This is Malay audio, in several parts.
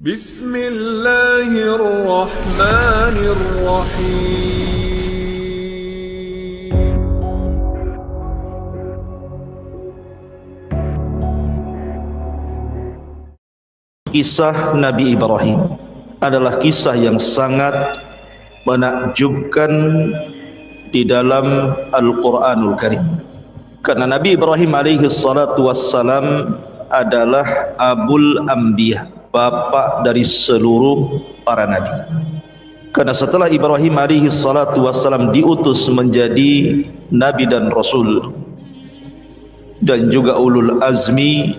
Bismillahirrahmanirrahim. Kisah Nabi Ibrahim adalah kisah yang sangat menakjubkan di dalam Al-Quranul Karim, karena Nabi Ibrahim alaihi salatu wassalam adalah Abul Anbiya, bapak dari seluruh para nabi. Karena setelah Ibrahim alaihi salatu wassalam diutus menjadi nabi dan rasul dan juga ulul azmi,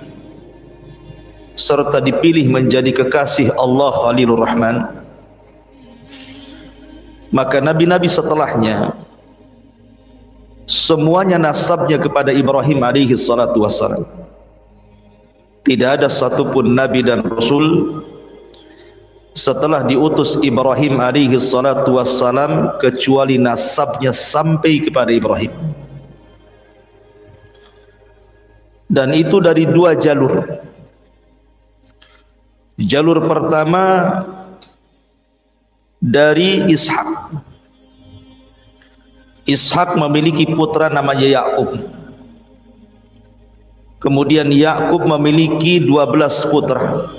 serta dipilih menjadi kekasih Allah Khalilur Rahman, maka nabi-nabi setelahnya semuanya nasabnya kepada Ibrahim alaihi salatu wassalam. Tidak ada satupun nabi dan rasul setelah diutus Ibrahim alaihi salatu wassalam kecuali nasabnya sampai kepada Ibrahim. Dan itu dari dua jalur. Jalur pertama dari Ishak. Ishak memiliki putra namanya Yakub. Kemudian Yakub memiliki 12 putra.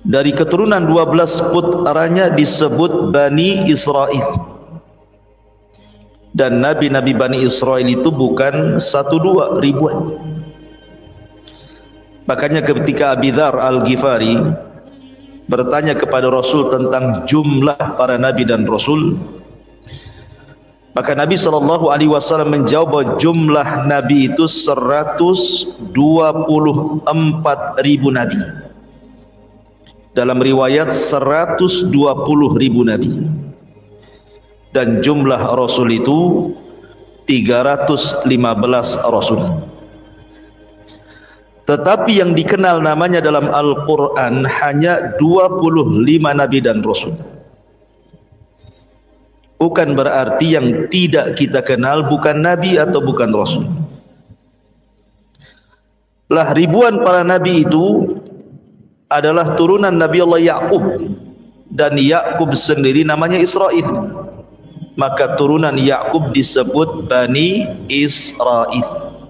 Dari keturunan 12 putranya disebut Bani Israel. Dan nabi-nabi Bani Israel itu bukan 1-2, ribuan. Makanya ketika Abi Dzar Al-Ghifari bertanya kepada Rasul tentang jumlah para nabi dan rasul, maka Nabi SAW menjawab bahwa jumlah nabi itu 124.000 nabi. Dalam riwayat 120.000 nabi. Dan jumlah rasul itu 315 rasul. Tetapi yang dikenal namanya dalam Al-Quran hanya 25 nabi dan rasul. Bukan berarti yang tidak kita kenal bukan nabi atau bukan rasul. Lah ribuan para nabi itu adalah turunan Nabi Allah Yakub, dan Yakub sendiri namanya Israel. Maka turunan Yakub disebut Bani Israel.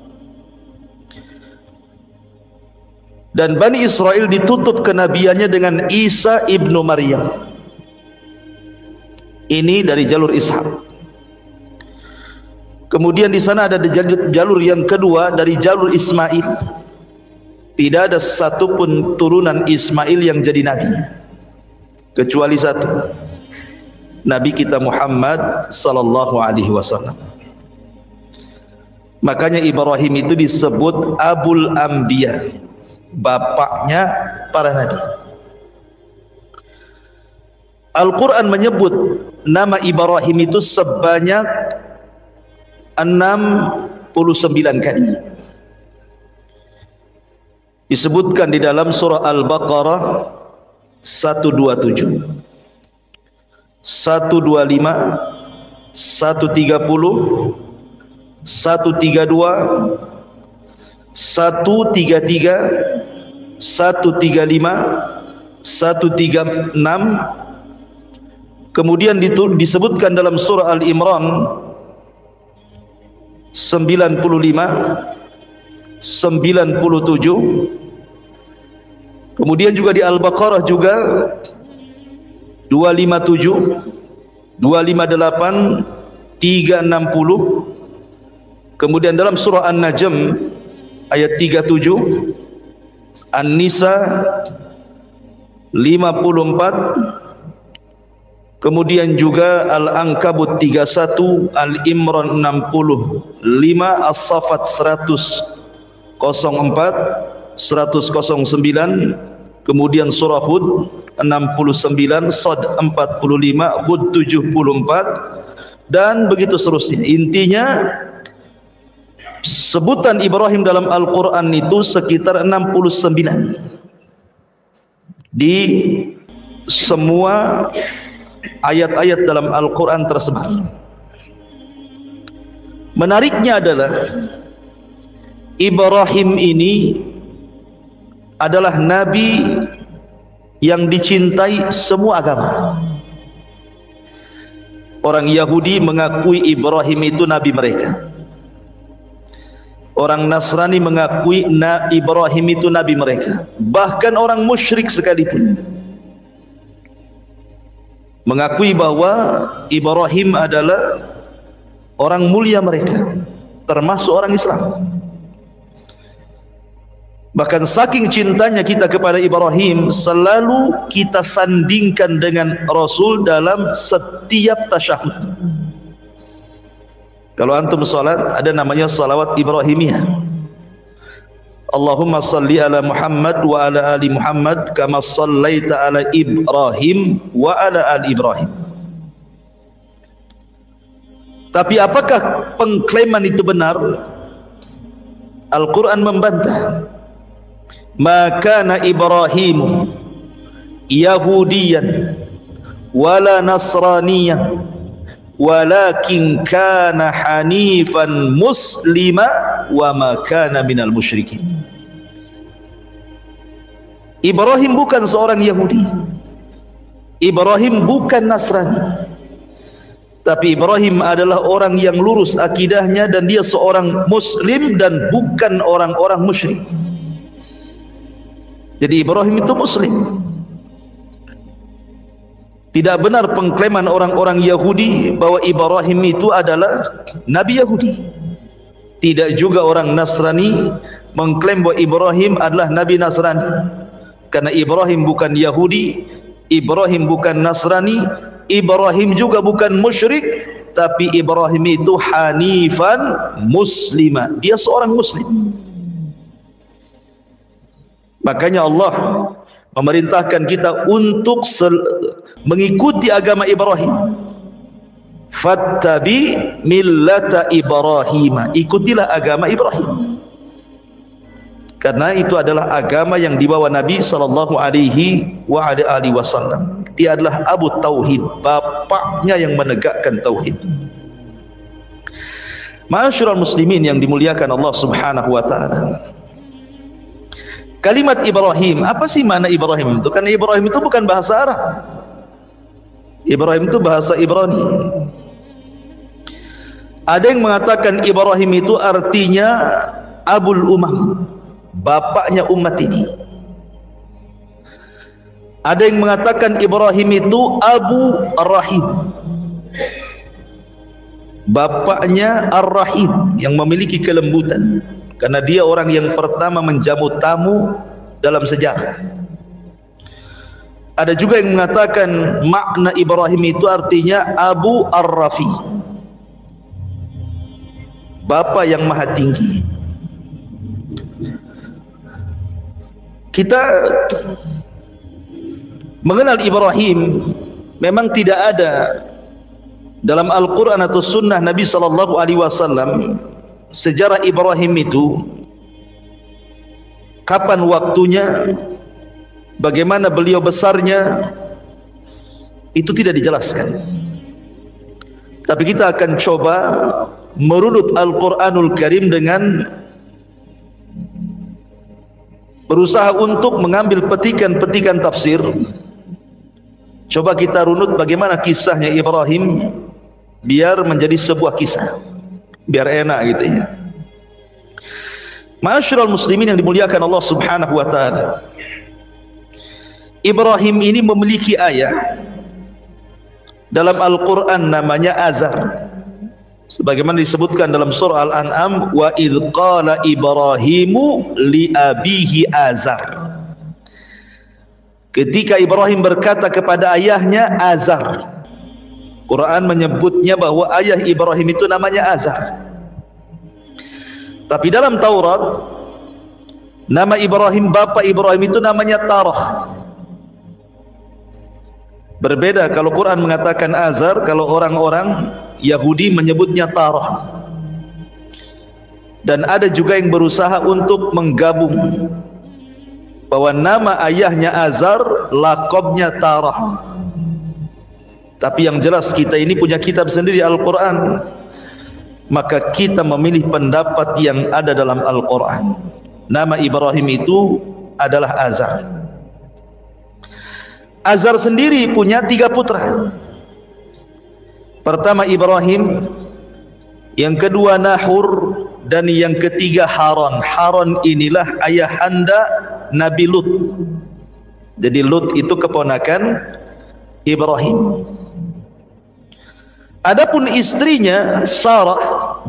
Dan Bani Israel ditutup kenabiannya dengan Isa ibnu Maryam. Ini dari jalur Ishak. Kemudian di sana ada jalur yang kedua dari jalur Ismail. Tidak ada satupun turunan Ismail yang jadi nabi kecuali satu, Nabi kita Muhammad sallallahu alaihi wasallam. Makanya Ibrahim itu disebut Abul Anbiya, bapaknya para nabi. Al-Quran menyebut nama Ibrahim itu sebanyak 69 kali. Disebutkan di dalam surah Al-Baqarah 127, 125, 130, 132, 133, 135, 136. Kemudian disebutkan dalam surah Al-Imran 95, 97. Kemudian juga di Al-Baqarah juga 257, 258, 360. Kemudian dalam surah An-Najm ayat 37, An-Nisa 54. Kemudian juga Al-Ankabut 31, Al-Imran 65, As-Saffat 100, 04, 109, kemudian surah Hud 69, Sad 45, Hud 74, dan begitu seterusnya. Intinya sebutan Ibrahim dalam Al-Quran itu sekitar 69 di semua ayat-ayat dalam Al-Quran tersebar. Menariknya adalah Ibrahim ini adalah nabi yang dicintai semua agama. Orang Yahudi mengakui Ibrahim itu nabi mereka. Orang Nasrani mengakui Ibrahim itu nabi mereka. Bahkan orang musyrik sekalipun mengakui bahwa Ibrahim adalah orang mulia mereka, termasuk orang Islam. Bahkan saking cintanya kita kepada Ibrahim, selalu kita sandingkan dengan Rasul dalam setiap tasyahud. Kalau antum salat, ada namanya salawat Ibrahimiyah. Allahumma salli ala Muhammad wa ala ali Muhammad kama sallaita ala Ibrahim wa ala ali Ibrahim. Tapi apakah pengklaiman itu benar? Al-Quran membantah. Maka na Ibrahim Yahudiyan wala Nasraniyan walakin kana hanifan muslima wa ma kana minal musyrikin. Ibrahim bukan seorang Yahudi, Ibrahim bukan Nasrani, tapi Ibrahim adalah orang yang lurus akidahnya dan dia seorang muslim dan bukan orang-orang musyrik. Jadi Ibrahim itu muslim. Tidak benar pengklaiman orang-orang Yahudi bahwa Ibrahim itu adalah Nabi Yahudi. Tidak juga orang Nasrani mengklaim bahwa Ibrahim adalah Nabi Nasrani. Karena Ibrahim bukan Yahudi, Ibrahim bukan Nasrani, Ibrahim juga bukan musyrik, tapi Ibrahim itu hanifan muslima. Dia seorang muslim. Makanya Allah memerintahkan kita untuk mengikuti agama Ibrahim. Fattabi millata Ibrahim, ikutilah agama Ibrahim, karena itu adalah agama yang dibawa Nabi sallallahu alaihi wasallam. Dia adalah Abu Tauhid, bapaknya yang menegakkan tauhid. Ma'asyiral muslimin yang dimuliakan Allah Subhanahu wa taala. Kalimat Ibrahim, apa sih makna Ibrahim itu? Karena Ibrahim itu bukan bahasa Arab. Ibrahim itu bahasa Ibrani. Ada yang mengatakan Ibrahim itu artinya Abul Umam, bapaknya umat ini. Ada yang mengatakan Ibrahim itu Abu Ar-Rahim, bapaknya Ar-Rahim, yang memiliki kelembutan, karena dia orang yang pertama menjamu tamu dalam sejarah. Ada juga yang mengatakan makna Ibrahim itu artinya Abu Ar-Rafi, Bapa yang maha tinggi. Kita mengenal Ibrahim memang tidak ada dalam Al-Quran atau Sunnah Nabi SAW sejarah Ibrahim itu, kapan waktunya, bagaimana beliau besarnya, itu tidak dijelaskan. Tapi kita akan coba merunut Al-Quranul Karim dengan berusaha untuk mengambil petikan-petikan tafsir. Coba kita runut bagaimana kisahnya Ibrahim biar menjadi sebuah kisah, biar enak gitu ya. Ma'asyiral muslimin yang dimuliakan Allah Subhanahu wa taala. Ibrahim ini memiliki ayah dalam Al-Qur'an namanya Azar. Sebagaimana disebutkan dalam surah Al-An'am, wa idz qala Ibrahimu li abihi Azar. Ketika Ibrahim berkata kepada ayahnya Azar. Quran menyebutnya bahwa ayah Ibrahim itu namanya Azar. Tapi dalam Taurat, nama Ibrahim, bapa Ibrahim itu namanya Tarah. Berbeda kalau Quran mengatakan Azar, kalau orang-orang Yahudi menyebutnya Tarah. Dan ada juga yang berusaha untuk menggabung bahwa nama ayahnya Azar, lakabnya Tarah. Tapi yang jelas kita ini punya kitab sendiri, Al-Quran. Maka kita memilih pendapat yang ada dalam Al-Quran. Nama Ibrahim itu adalah Azar. Azar sendiri punya 3 putra. Pertama Ibrahim, yang kedua Nahur, dan yang ketiga Haran. Haran inilah ayahanda Nabi Lut. Jadi Lut itu keponakan Ibrahim. Adapun istrinya Sarah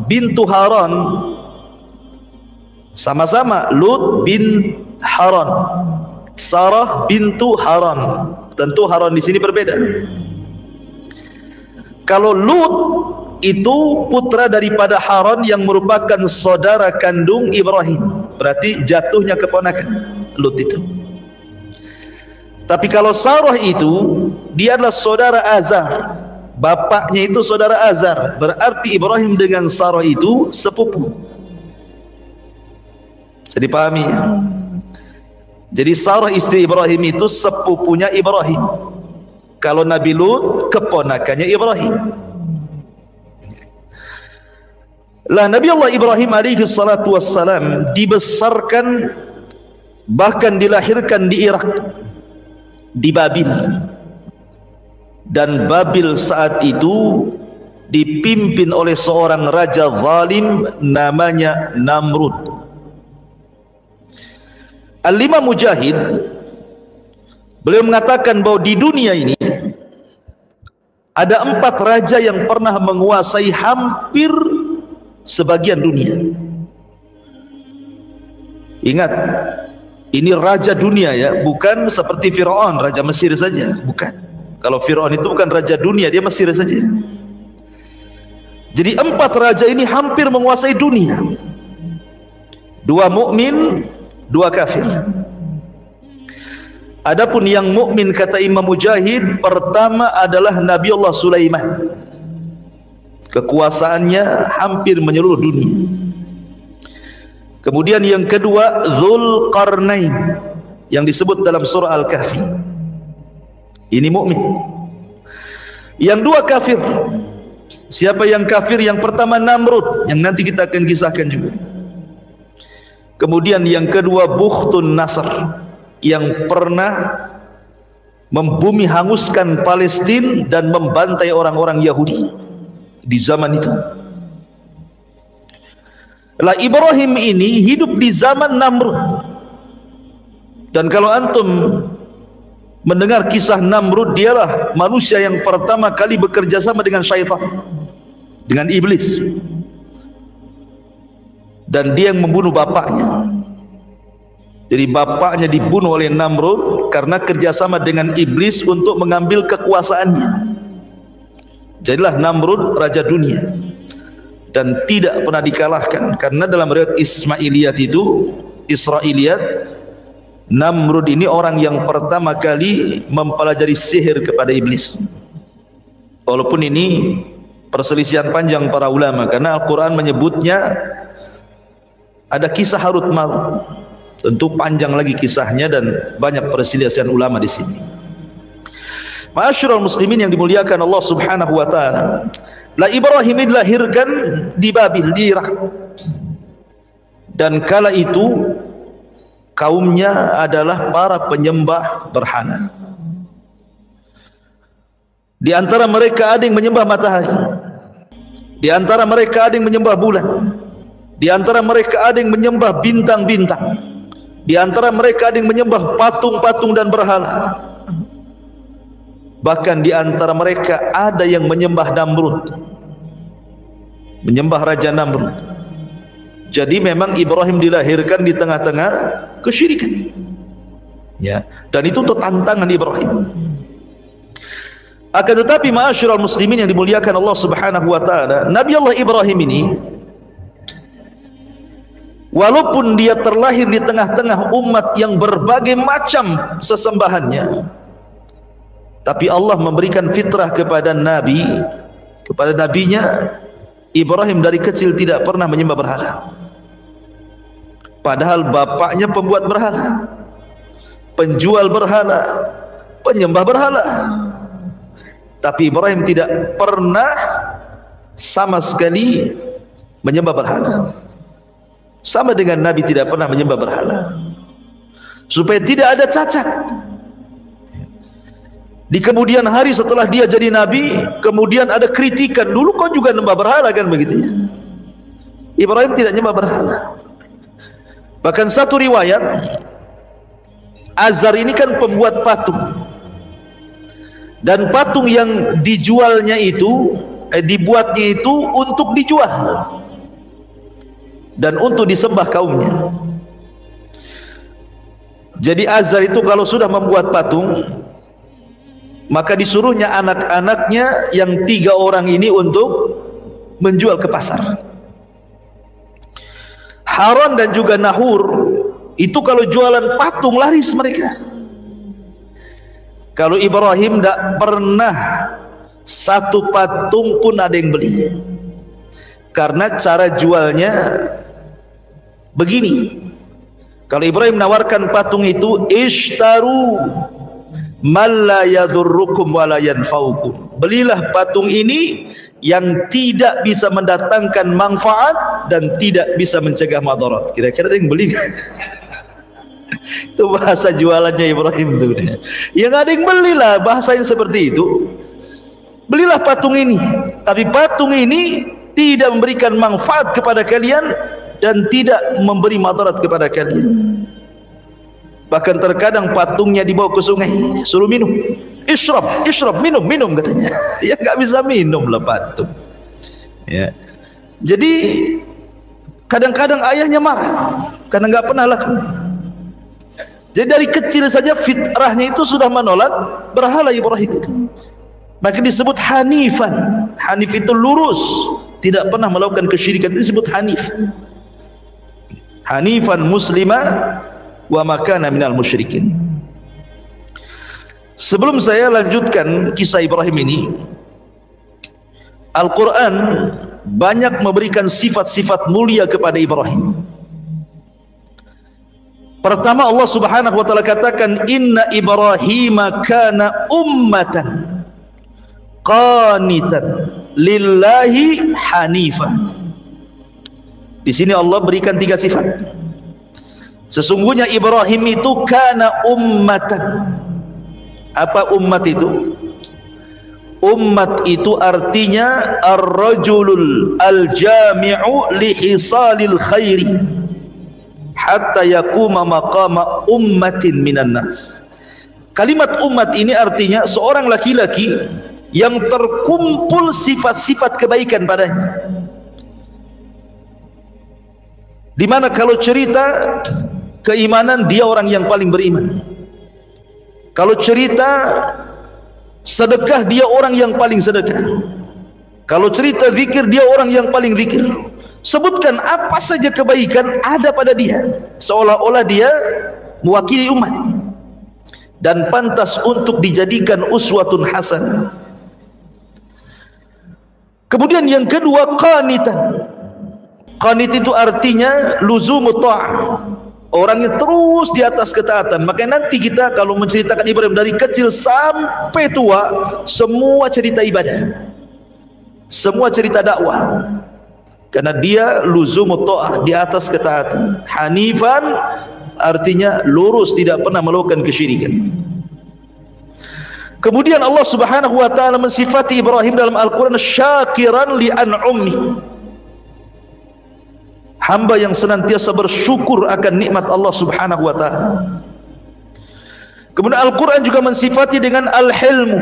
bintu Haran, sama-sama Lut bin Haran, Sarah bintu Haran. Tentu Haran di sini berbeda. Kalau Lut itu putra daripada Haran yang merupakan saudara kandung Ibrahim, berarti jatuhnya keponakan Lut itu. Tapi kalau Sarah itu, dia adalah saudara Azar, bapaknya itu saudara Azar, berarti Ibrahim dengan Sarah itu sepupu. Jadi pahami ya? Jadi Sarah istri Ibrahim itu sepupunya Ibrahim. Kalau Nabi Lut keponakannya Ibrahim. Lah Nabi Allah Ibrahim alaihi salatu wassalam dibesarkan, bahkan dilahirkan di Irak, di Babil. Dan Babil saat itu dipimpin oleh seorang raja zalim namanya Namrud. Al-Imam Mujahid beliau mengatakan bahwa di dunia ini ada 4 raja yang pernah menguasai hampir sebagian dunia. Ingat, ini raja dunia ya, bukan seperti Firaun raja Mesir saja, bukan. Kalau Firaun itu bukan raja dunia, dia Mesir saja. Jadi 4 raja ini hampir menguasai dunia. 2 mukmin, 2 kafir. Adapun yang mukmin kata Imam Mujahid, pertama adalah Nabi Allah Sulaiman. Kekuasaannya hampir menyeluruh dunia. Kemudian yang kedua Dzulqarnain yang disebut dalam surah Al-Kahfi. Ini mukmin. Yang 2 kafir. Siapa yang kafir? Yang pertama Namrud, yang nanti kita akan kisahkan juga. Kemudian yang kedua Bukhtun Nasr, yang pernah membumi hanguskan Palestina dan membantai orang-orang Yahudi di zaman itu. Lah Ibrahim ini hidup di zaman Namrud. Dan kalau antum mendengar kisah Namrud, dialah manusia yang pertama kali bekerja sama dengan syaitan, dengan iblis. Dan dia yang membunuh bapaknya. Jadi bapaknya dibunuh oleh Namrud karena kerjasama dengan iblis untuk mengambil kekuasaannya. Jadilah Namrud raja dunia dan tidak pernah dikalahkan. Karena dalam riwayat Israiliyat Namrud ini orang yang pertama kali mempelajari sihir kepada iblis. Walaupun ini perselisihan panjang para ulama, karena Al-Quran menyebutnya ada kisah Harut Marut. Tentu panjang lagi kisahnya dan banyak perselisihan ulama di sini. Ma'asyiral muslimin yang dimuliakan Allah Subhanahu wa taala. La Ibrahim dilahirkan di Babil, di Irak. Dan kala itu kaumnya adalah para penyembah berhala. Di antara mereka ada yang menyembah matahari. Di antara mereka ada yang menyembah bulan. Di antara mereka ada yang menyembah bintang-bintang. Di antara mereka ada yang menyembah patung-patung dan berhala. Bahkan di antara mereka ada yang menyembah Namrud, menyembah Raja Namrud. Jadi memang Ibrahim dilahirkan di tengah-tengah kesyirikan. Ya, dan itu tantangan Ibrahim. Akan tetapi ma'asyiral muslimin yang dimuliakan Allah Subhanahu wa taala, Nabi Allah Ibrahim ini walaupun dia terlahir di tengah-tengah umat yang berbagai macam sesembahannya, tapi Allah memberikan fitrah kepada Nabi, kepada nabinya. Ibrahim dari kecil tidak pernah menyembah berhala, padahal bapaknya pembuat berhala, penjual berhala, penyembah berhala. Tapi Ibrahim tidak pernah sama sekali menyembah berhala. Sama dengan Nabi tidak pernah menyembah berhala. supaya tidak ada cacat. Di kemudian hari setelah dia jadi nabi, kemudian ada kritikan, dulu kau juga nyembah berhala kan begitu ya. Ibrahim tidak nyembah berhala. Bahkan satu riwayat, Azar ini kan pembuat patung, dan patung yang dijualnya itu dibuatnya itu untuk dijual dan untuk disembah kaumnya. Jadi Azar itu kalau sudah membuat patung, maka disuruhnya anak-anaknya yang 3 orang ini untuk menjual ke pasar. Haran dan juga Nahur itu kalau jualan patung laris mereka. Kalau Ibrahim tidak pernah satu patung pun ada yang beli, karena cara jualnya begini. Kalau Ibrahim menawarkan patung itu, ishtaru man la yadurrukum wa la yanfa'ukum, belilah patung ini yang tidak bisa mendatangkan manfaat dan tidak bisa mencegah madarat. Kira-kira ada yang beli? Itu bahasa jualannya Ibrahim itu. Yang ada yang belilah, bahasa yang seperti itu. Belilah patung ini, tapi patung ini tidak memberikan manfaat kepada kalian dan tidak memberi madarat kepada kalian. Bahkan terkadang patungnya dibawa ke sungai, suruh minum, isyrab, minum katanya. Ya nggak bisa minum lah patung. Ya. Jadi kadang-kadang ayahnya marah karena nggak pernah laku. Jadi dari kecil saja fitrahnya itu sudah menolak berhala Ibrahim itu. Maka disebut hanifan. Hanif itu lurus, tidak pernah melakukan kesyirikan, itu disebut hanif. Hanifan muslimah wa makana minal musyrikin. Sebelum saya lanjutkan kisah Ibrahim ini, Al-Quran banyak memberikan sifat-sifat mulia kepada Ibrahim. Pertama, Allah subhanahu wa ta'ala katakan, inna Ibrahima kana ummatan qanitan lillahi hanifah. Di sini Allah berikan 3 sifat. Sesungguhnya Ibrahim itu kana ummatan. Apa ummat itu? Ummat itu artinya ar-rajulul al-jami'u lihisalil khairi hatta yakuma maqama ummatin minan nas. Kalimat ummat ini artinya seorang laki-laki yang terkumpul sifat-sifat kebaikan padanya. Dimana kalau cerita keimanan, dia orang yang paling beriman. Kalau cerita sedekah, dia orang yang paling sedekah. Kalau cerita zikir, dia orang yang paling zikir. Sebutkan apa saja kebaikan ada pada dia, seolah-olah dia mewakili umat dan pantas untuk dijadikan uswatun hasanah. Kemudian yang kedua, qanitan. Qanit itu artinya luzumut ta'ah, orang yang terus di atas ketaatan. Makanya nanti kita kalau menceritakan Ibrahim dari kecil sampai tua, semua cerita ibadah, semua cerita dakwah, karena dia luzumut ta'ah, di atas ketaatan. Hanifan artinya lurus, tidak pernah melakukan kesyirikan. Kemudian Allah subhanahu wa ta'ala mensifati Ibrahim dalam Al-Quran, syakiran li an'ummi, hamba yang senantiasa bersyukur akan nikmat Allah subhanahu wa ta'ala. Kemudian Al-Quran juga mensifati dengan al-hilmu,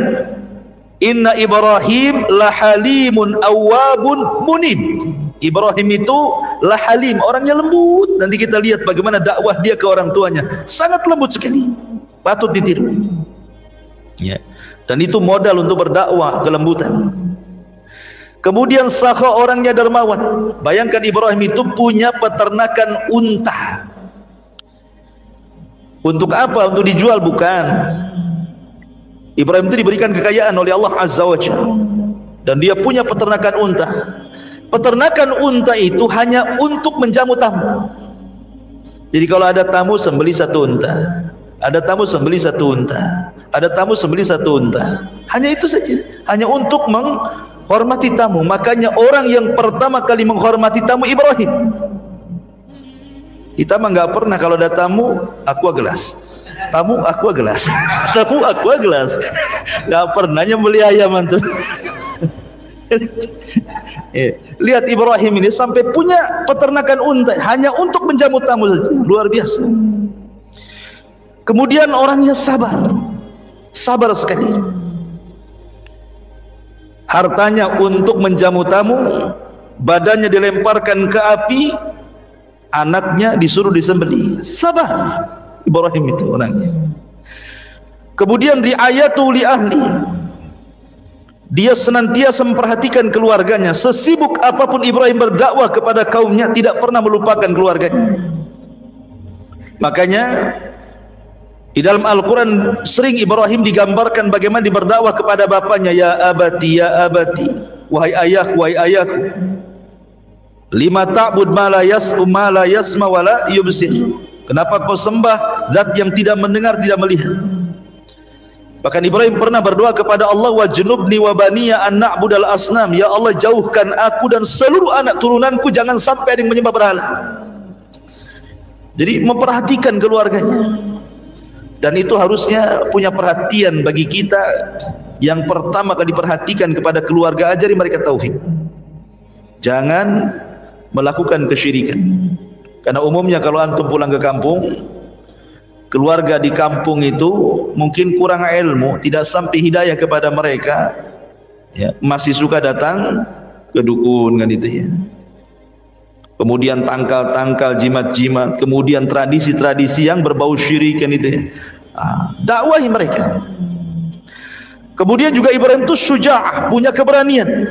inna Ibrahim lahalimun awwabun munib. Ibrahim itu lahalim, orangnya lembut. Nanti kita lihat bagaimana dakwah dia ke orang tuanya, sangat lembut sekali, patut ditiru ya. Dan itu modal untuk berdakwah, kelembutan. Kemudian sakha, orangnya dermawan. Bayangkan Ibrahim itu punya peternakan unta. Untuk apa? Untuk dijual? Bukan. Ibrahim itu diberikan kekayaan oleh Allah Azza wa Jalla, dan dia punya peternakan unta. Peternakan unta itu hanya untuk menjamu tamu. Jadi kalau ada tamu, sembelih 1 unta. Ada tamu, sembelih 1 unta. Ada tamu, sembelih 1 unta. Hanya itu saja, hanya untuk menghormati tamu. Makanya orang yang pertama kali menghormati tamu Ibrahim. Kita mah nggak pernah kalau ada tamu aqua gelas, tamu aqua gelas, tamu aqua gelas, nggak pernah nyembeli ayam antum. Lihat Ibrahim ini sampai punya peternakan unta hanya untuk menjamu tamu saja, luar biasa. Kemudian orangnya sabar, sabar sekali. Hartanya untuk menjamu tamu, badannya dilemparkan ke api, anaknya disuruh disembelih. Sabar Ibrahim itu orangnya. Kemudian riayatu li ahli, dia senantiasa memperhatikan keluarganya. Sesibuk apapun Ibrahim berdakwah kepada kaumnya, tidak pernah melupakan keluarganya. Makanya di dalam Al-Quran sering Ibrahim digambarkan bagaimana dia berdakwah kepada bapaknya. Ya abati, wahai ayahku, lima ta'bud ma la yasma wa la yubsir. Kenapa kau sembah zat yang tidak mendengar, tidak melihat? Bahkan Ibrahim pernah berdoa kepada Allah, wajnubni wa baniya an na'budal asnam. Ya Allah, jauhkan aku dan seluruh anak turunanku jangan sampai ada yang menyembah berhala. Jadi memperhatikan keluarganya. Dan itu harusnya punya perhatian bagi kita. Yang pertama kali diperhatikan kepada keluarga, ajari mereka tauhid. Jangan melakukan kesyirikan. Karena umumnya kalau antum pulang ke kampung, keluarga di kampung itu mungkin kurang ilmu, tidak sampai hidayah kepada mereka, ya, masih suka datang ke dukun kan itu ya. Kemudian tangkal-tangkal, jimat-jimat, kemudian tradisi-tradisi yang berbau syirik kan itu ya. Dakwahi mereka. Kemudian juga Ibrahim itu syuja'ah, punya keberanian.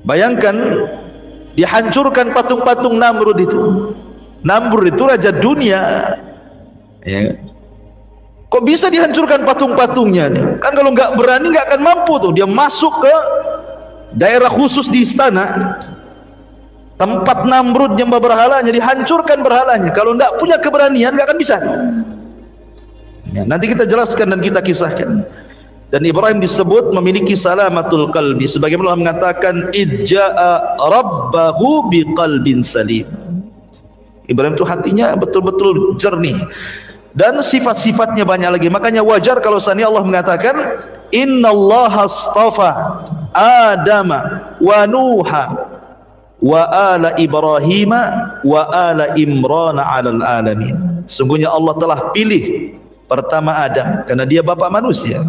Bayangkan dihancurkan patung-patung Namrud itu. Namrud itu raja dunia, ya. Kok bisa dihancurkan patung-patungnya? Kan kalau nggak berani nggak akan mampu tuh. Dia masuk ke daerah khusus di istana, tempat Namrud nyembah berhalanya, dihancurkan berhalanya. Kalau nggak punya keberanian nggak akan bisa. Ya, nanti kita jelaskan dan kita kisahkan. Dan Ibrahim disebut memiliki salamatul qalbi, sebagaimana Allah mengatakan idja'a rabbahu biqalbin salim. Ibrahim itu hatinya betul-betul jernih dan sifat-sifatnya banyak lagi. Makanya wajar kalau seandainya Allah mengatakan innallaha astafa Adama wa Nuha wa ala Ibrahima wa ala Imrana 'alal alamin. Sungguhnya Allah telah pilih pertama Adam karena dia bapak manusia.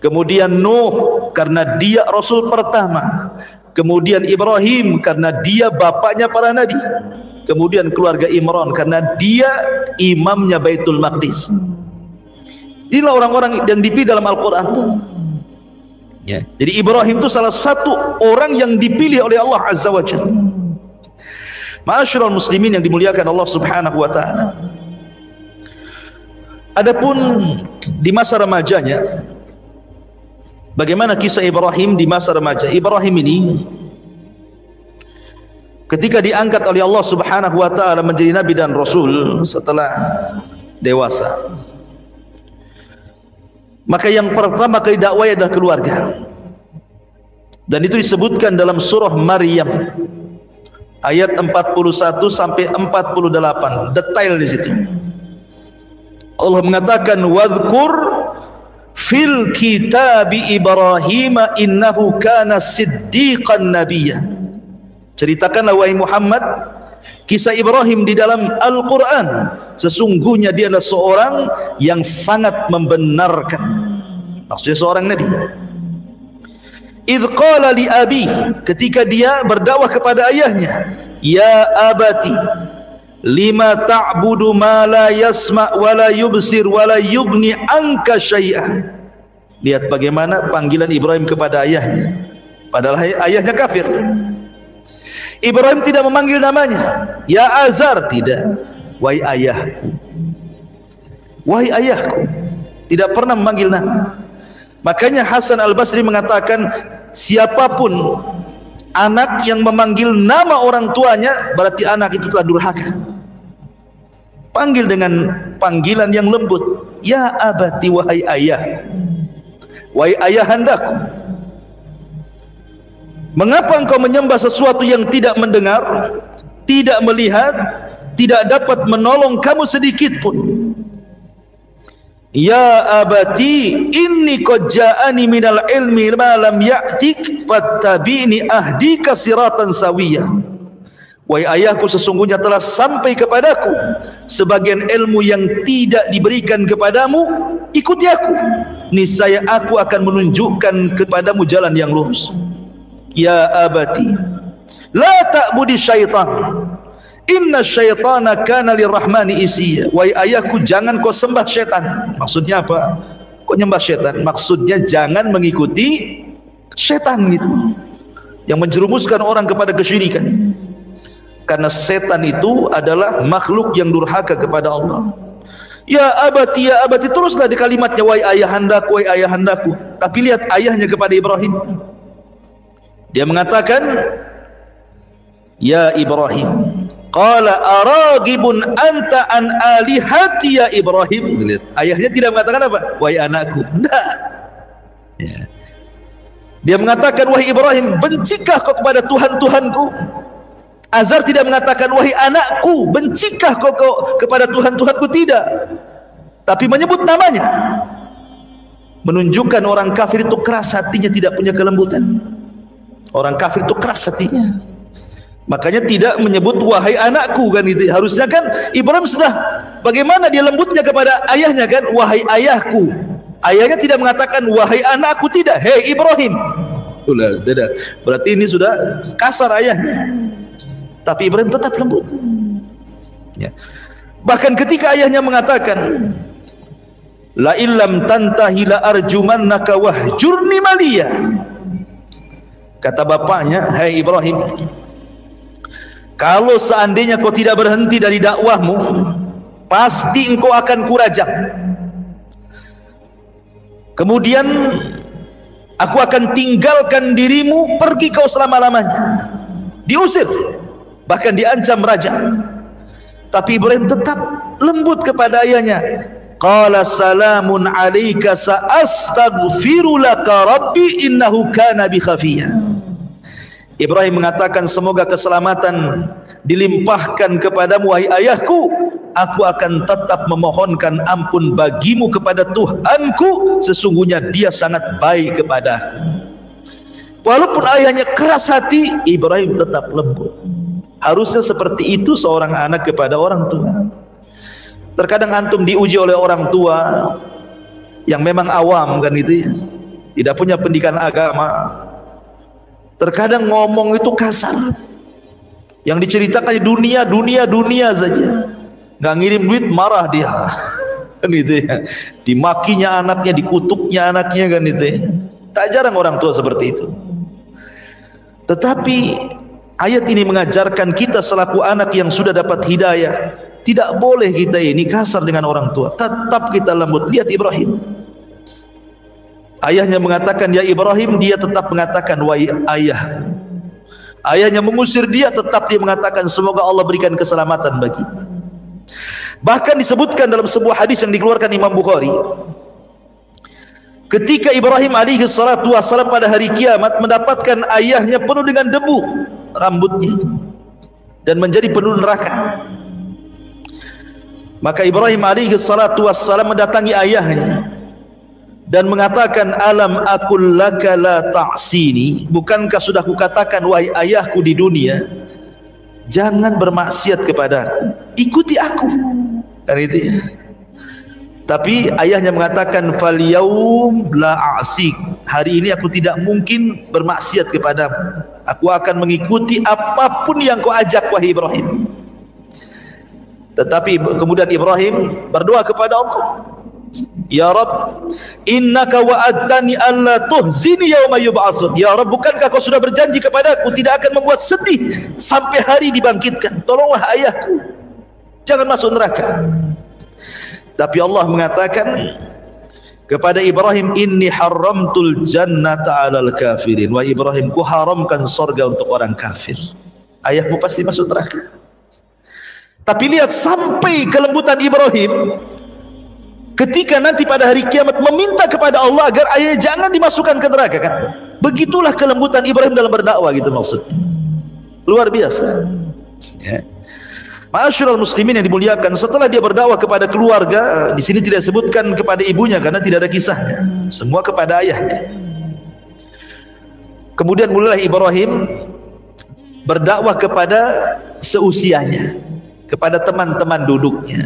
Kemudian Nuh karena dia rasul pertama. Kemudian Ibrahim karena dia bapaknya para nabi. Kemudian keluarga Imran karena dia imamnya Baitul Maqdis. Inilah orang-orang yang dipilih dalam Al-Quran. Ya. Jadi Ibrahim itu salah satu orang yang dipilih oleh Allah Azza wa Jalla. Ma'asyiral muslimin yang dimuliakan Allah Subhanahu wa taala. Adapun di masa remajanya, bagaimana kisah Ibrahim di masa remaja? Ibrahim ini ketika diangkat oleh Allah Subhanahu wa taala menjadi nabi dan rasul setelah dewasa, maka yang pertama kali dakwah adalah keluarga. Dan itu disebutkan dalam surah Maryam ayat 41 sampai 48, detail di situ. Allah mengatakan wadhkur fil kitabi Ibrahim innahu kana siddiqan nabiyya. Ceritakanlah wahai Muhammad kisah Ibrahim di dalam Al-Quran. Sesungguhnya dia adalah seorang yang sangat membenarkan, maksudnya seorang nabi. Idh qala li abi, ketika dia berdakwah kepada ayahnya, ya abati lima ta'budu ma la yasma' wa la yubsir wa la yughni anka syai'ah. Lihat bagaimana panggilan Ibrahim kepada ayahnya, padahal ayahnya kafir. Ibrahim tidak memanggil namanya ya Azar, tidak, wahai ayahku, wahai ayahku, tidak pernah memanggil nama. Makanya Hasan Al-Basri mengatakan siapapun anak yang memanggil nama orang tuanya berarti anak itu telah durhaka. Panggil dengan panggilan yang lembut, ya abati, wahai ayah, wahai ayahandaku. Mengapa engkau menyembah sesuatu yang tidak mendengar, tidak melihat, tidak dapat menolong kamu sedikit pun. Ya abati inni qad ja'ani minal ilmi ma lam ya'tik fattabi'ni ahdika siratan sawiyah. Wahai ayahku, sesungguhnya telah sampai kepadaku sebagian ilmu yang tidak diberikan kepadamu, ikuti aku, niscaya aku akan menunjukkan kepadamu jalan yang lurus. Ya abati la ta'budi syaitan, inna syaitana kana lirrahmani isiya. Wahai ayahku, jangan kau sembah syaitan. Maksudnya apa? Kau nyembah syaitan? Maksudnya jangan mengikuti syaitan gitu, yang menjerumuskan orang kepada kesyirikan. Karena setan itu adalah makhluk yang durhaka kepada Allah. Ya abati, teruslah di kalimatnya, wahai ayahandaku, wahai ayahandaku. Tapi lihat ayahnya kepada Ibrahim. Dia mengatakan, ya Ibrahim, qala aragibun anta an alihati ya Ibrahim. Lihat, ayahnya tidak mengatakan apa? Wahai anakku. Tidak. Ya. Dia mengatakan, wahai Ibrahim, bencikah kau kepada Tuhan-Tuhanku? Azar tidak mengatakan, wahai anakku, bencikah kau kepada Tuhan-Tuhanku? Tidak. Tapi menyebut namanya. Menunjukkan orang kafir itu keras hatinya, tidak punya kelembutan. Orang kafir itu keras hatinya. Makanya tidak menyebut wahai anakku kan itu. Harusnya kan Ibrahim sudah, bagaimana dia lembutnya kepada ayahnya kan, wahai ayahku. Ayahnya tidak mengatakan wahai anakku, tidak. Hei Ibrahim. Berarti ini sudah kasar ayahnya. Tapi Ibrahim tetap lembut. Ya. Bahkan ketika ayahnya mengatakan, la illam tantahi la arjumannaka wahjurni maliya. Kata bapaknya, hai Ibrahim, kalau seandainya kau tidak berhenti dari dakwahmu, pasti engkau akan kurajam. Kemudian aku akan tinggalkan dirimu, pergi kau selama-lamanya. Diusir, bahkan diancam raja. Tapi Ibrahim tetap lembut kepada ayahnya. Qala salamun alayka sa'astaghfiru laka rabbi innahu kana bi khafiyya. Ibrahim mengatakan, semoga keselamatan dilimpahkan kepadamu wahai ayahku. Aku akan tetap memohonkan ampun bagimu kepada Tuhanku, sesungguhnya dia sangat baik kepadaku. Walaupun ayahnya keras hati, Ibrahim tetap lembut. Harusnya seperti itu seorang anak kepada orang tua. Terkadang antum diuji oleh orang tua yang memang awam kan itu ya, tidak punya pendidikan agama. Terkadang ngomong itu kasar. Yang diceritakan dunia saja. Nggak ngirim duit marah dia. Kan itu ya. Dimakinya anaknya, dikutuknya anaknya kan itu ya. Tak jarang orang tua seperti itu. Tetapi ayat ini mengajarkan kita selaku anak yang sudah dapat hidayah, tidak boleh kita ini kasar dengan orang tua. Tetap kita lembut. Lihat Ibrahim. Ayahnya mengatakan ya Ibrahim, dia tetap mengatakan wahai ayah. Ayahnya mengusir dia, tetap dia mengatakan semoga Allah berikan keselamatan bagi. Bahkan disebutkan dalam sebuah hadis yang dikeluarkan Imam Bukhari, ketika Ibrahim alaihi salatu wassalam pada hari kiamat mendapatkan ayahnya penuh dengan debu rambutnya dan menjadi penuh neraka, maka Ibrahim alaihi salatu wassalam mendatangi ayahnya dan mengatakan, alam aqul laka la ta'sini, bukankah sudah kukatakan wahai ayahku di dunia, jangan bermaksiat kepadaku, ikuti aku. Dan itu ya. Tapi ayahnya mengatakan, fal yaum la a'sik, hari ini aku tidak mungkin bermaksiat kepadamu, aku akan mengikuti apapun yang kau ajak wahai Ibrahim. Tetapi kemudian Ibrahim berdoa kepada Allah, ya Rabb, innaka wa'adtani alla tuhzini yauma yub'atsun. Ya Rabb, bukankah kau sudah berjanji kepadaku tidak akan membuat sedih sampai hari dibangkitkan? Tolonglah ayahku, jangan masuk neraka. Tapi Allah mengatakan kepada Ibrahim, inni haramtul jannata 'alal kafirin. Wahai Ibrahim, ku haramkan surga untuk orang kafir. Ayahmu pasti masuk neraka. Tapi lihat sampai kelembutan Ibrahim ketika nanti pada hari kiamat meminta kepada Allah agar ayahnya jangan dimasukkan ke neraka kan. Begitulah kelembutan Ibrahim dalam berdakwah gitu maksudnya. Luar biasa. Ya. Ma'asyiral muslimin yang dimuliakan, setelah dia berdakwah kepada keluarga, di sini tidak sebutkan kepada ibunya karena tidak ada kisahnya, semua kepada ayahnya. Kemudian mulailah Ibrahim berdakwah kepada seusianya, kepada teman-teman duduknya.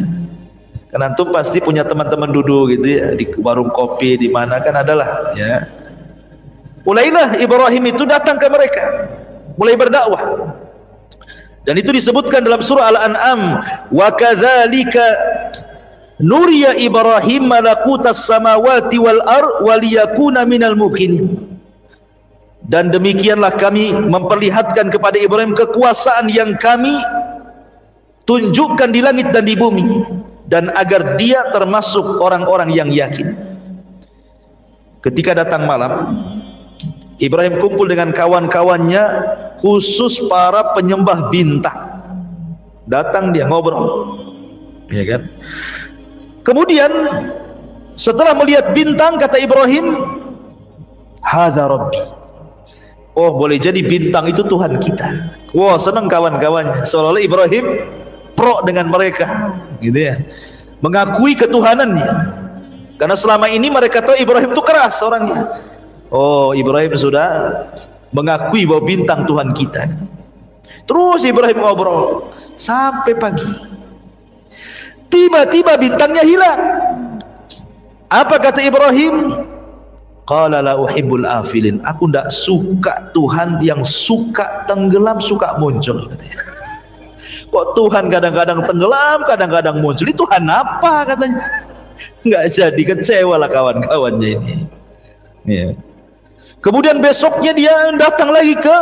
Karena antum pasti punya teman-teman duduk gitu ya, di warung kopi di mana kan adalah ya. Mulailah Ibrahim itu datang ke mereka, mulai berdakwah. Dan itu disebutkan dalam surah Al-An'am, wa kadzalika nuriya Ibrahim malakutas samawati wal ard waliyakuna minal muqinin. Dan demikianlah kami memperlihatkan kepada Ibrahim kekuasaan yang kami tunjukkan di langit dan di bumi, dan agar dia termasuk orang-orang yang yakin. Ketika datang malam, Ibrahim kumpul dengan kawan-kawannya, khusus para penyembah bintang. Datang dia ngobrol, ya kan? Kemudian setelah melihat bintang, kata Ibrahim, hadza rabbi. Oh, boleh jadi bintang itu Tuhan kita. Wah, senang kawan-kawannya. Seolah-olah Ibrahim pro dengan mereka, gitu ya, mengakui ketuhanannya. Karena selama ini mereka tahu Ibrahim itu keras orangnya. Oh, Ibrahim sudah mengakui bahwa bintang Tuhan kita. Terus Ibrahim ngobrol sampai pagi. Tiba-tiba bintangnya hilang. Apa kata Ibrahim? Qala la uhibbul afilin. Aku tidak suka Tuhan yang suka tenggelam, suka muncul, katanya. Kok Tuhan kadang-kadang tenggelam, kadang-kadang muncul? Itu Tuhan apa, katanya? Nggak jadi, kecewa lah kawan-kawannya ini. Ya. Kemudian besoknya dia datang lagi ke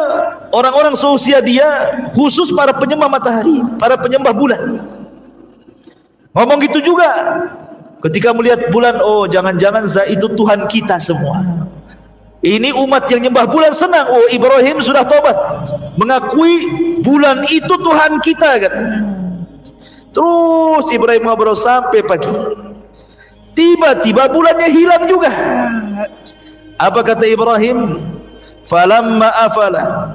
orang-orang seusia dia, khusus para penyembah matahari, para penyembah bulan. Ngomong gitu juga. Ketika melihat bulan, oh jangan-jangan itu Tuhan kita semua. Ini umat yang nyembah bulan senang. Oh, Ibrahim sudah tobat, mengakui bulan itu Tuhan kita, katanya. Terus Ibrahim ngobrol sampai pagi. Tiba-tiba bulannya hilang juga. Apa kata Ibrahim? Falamma afala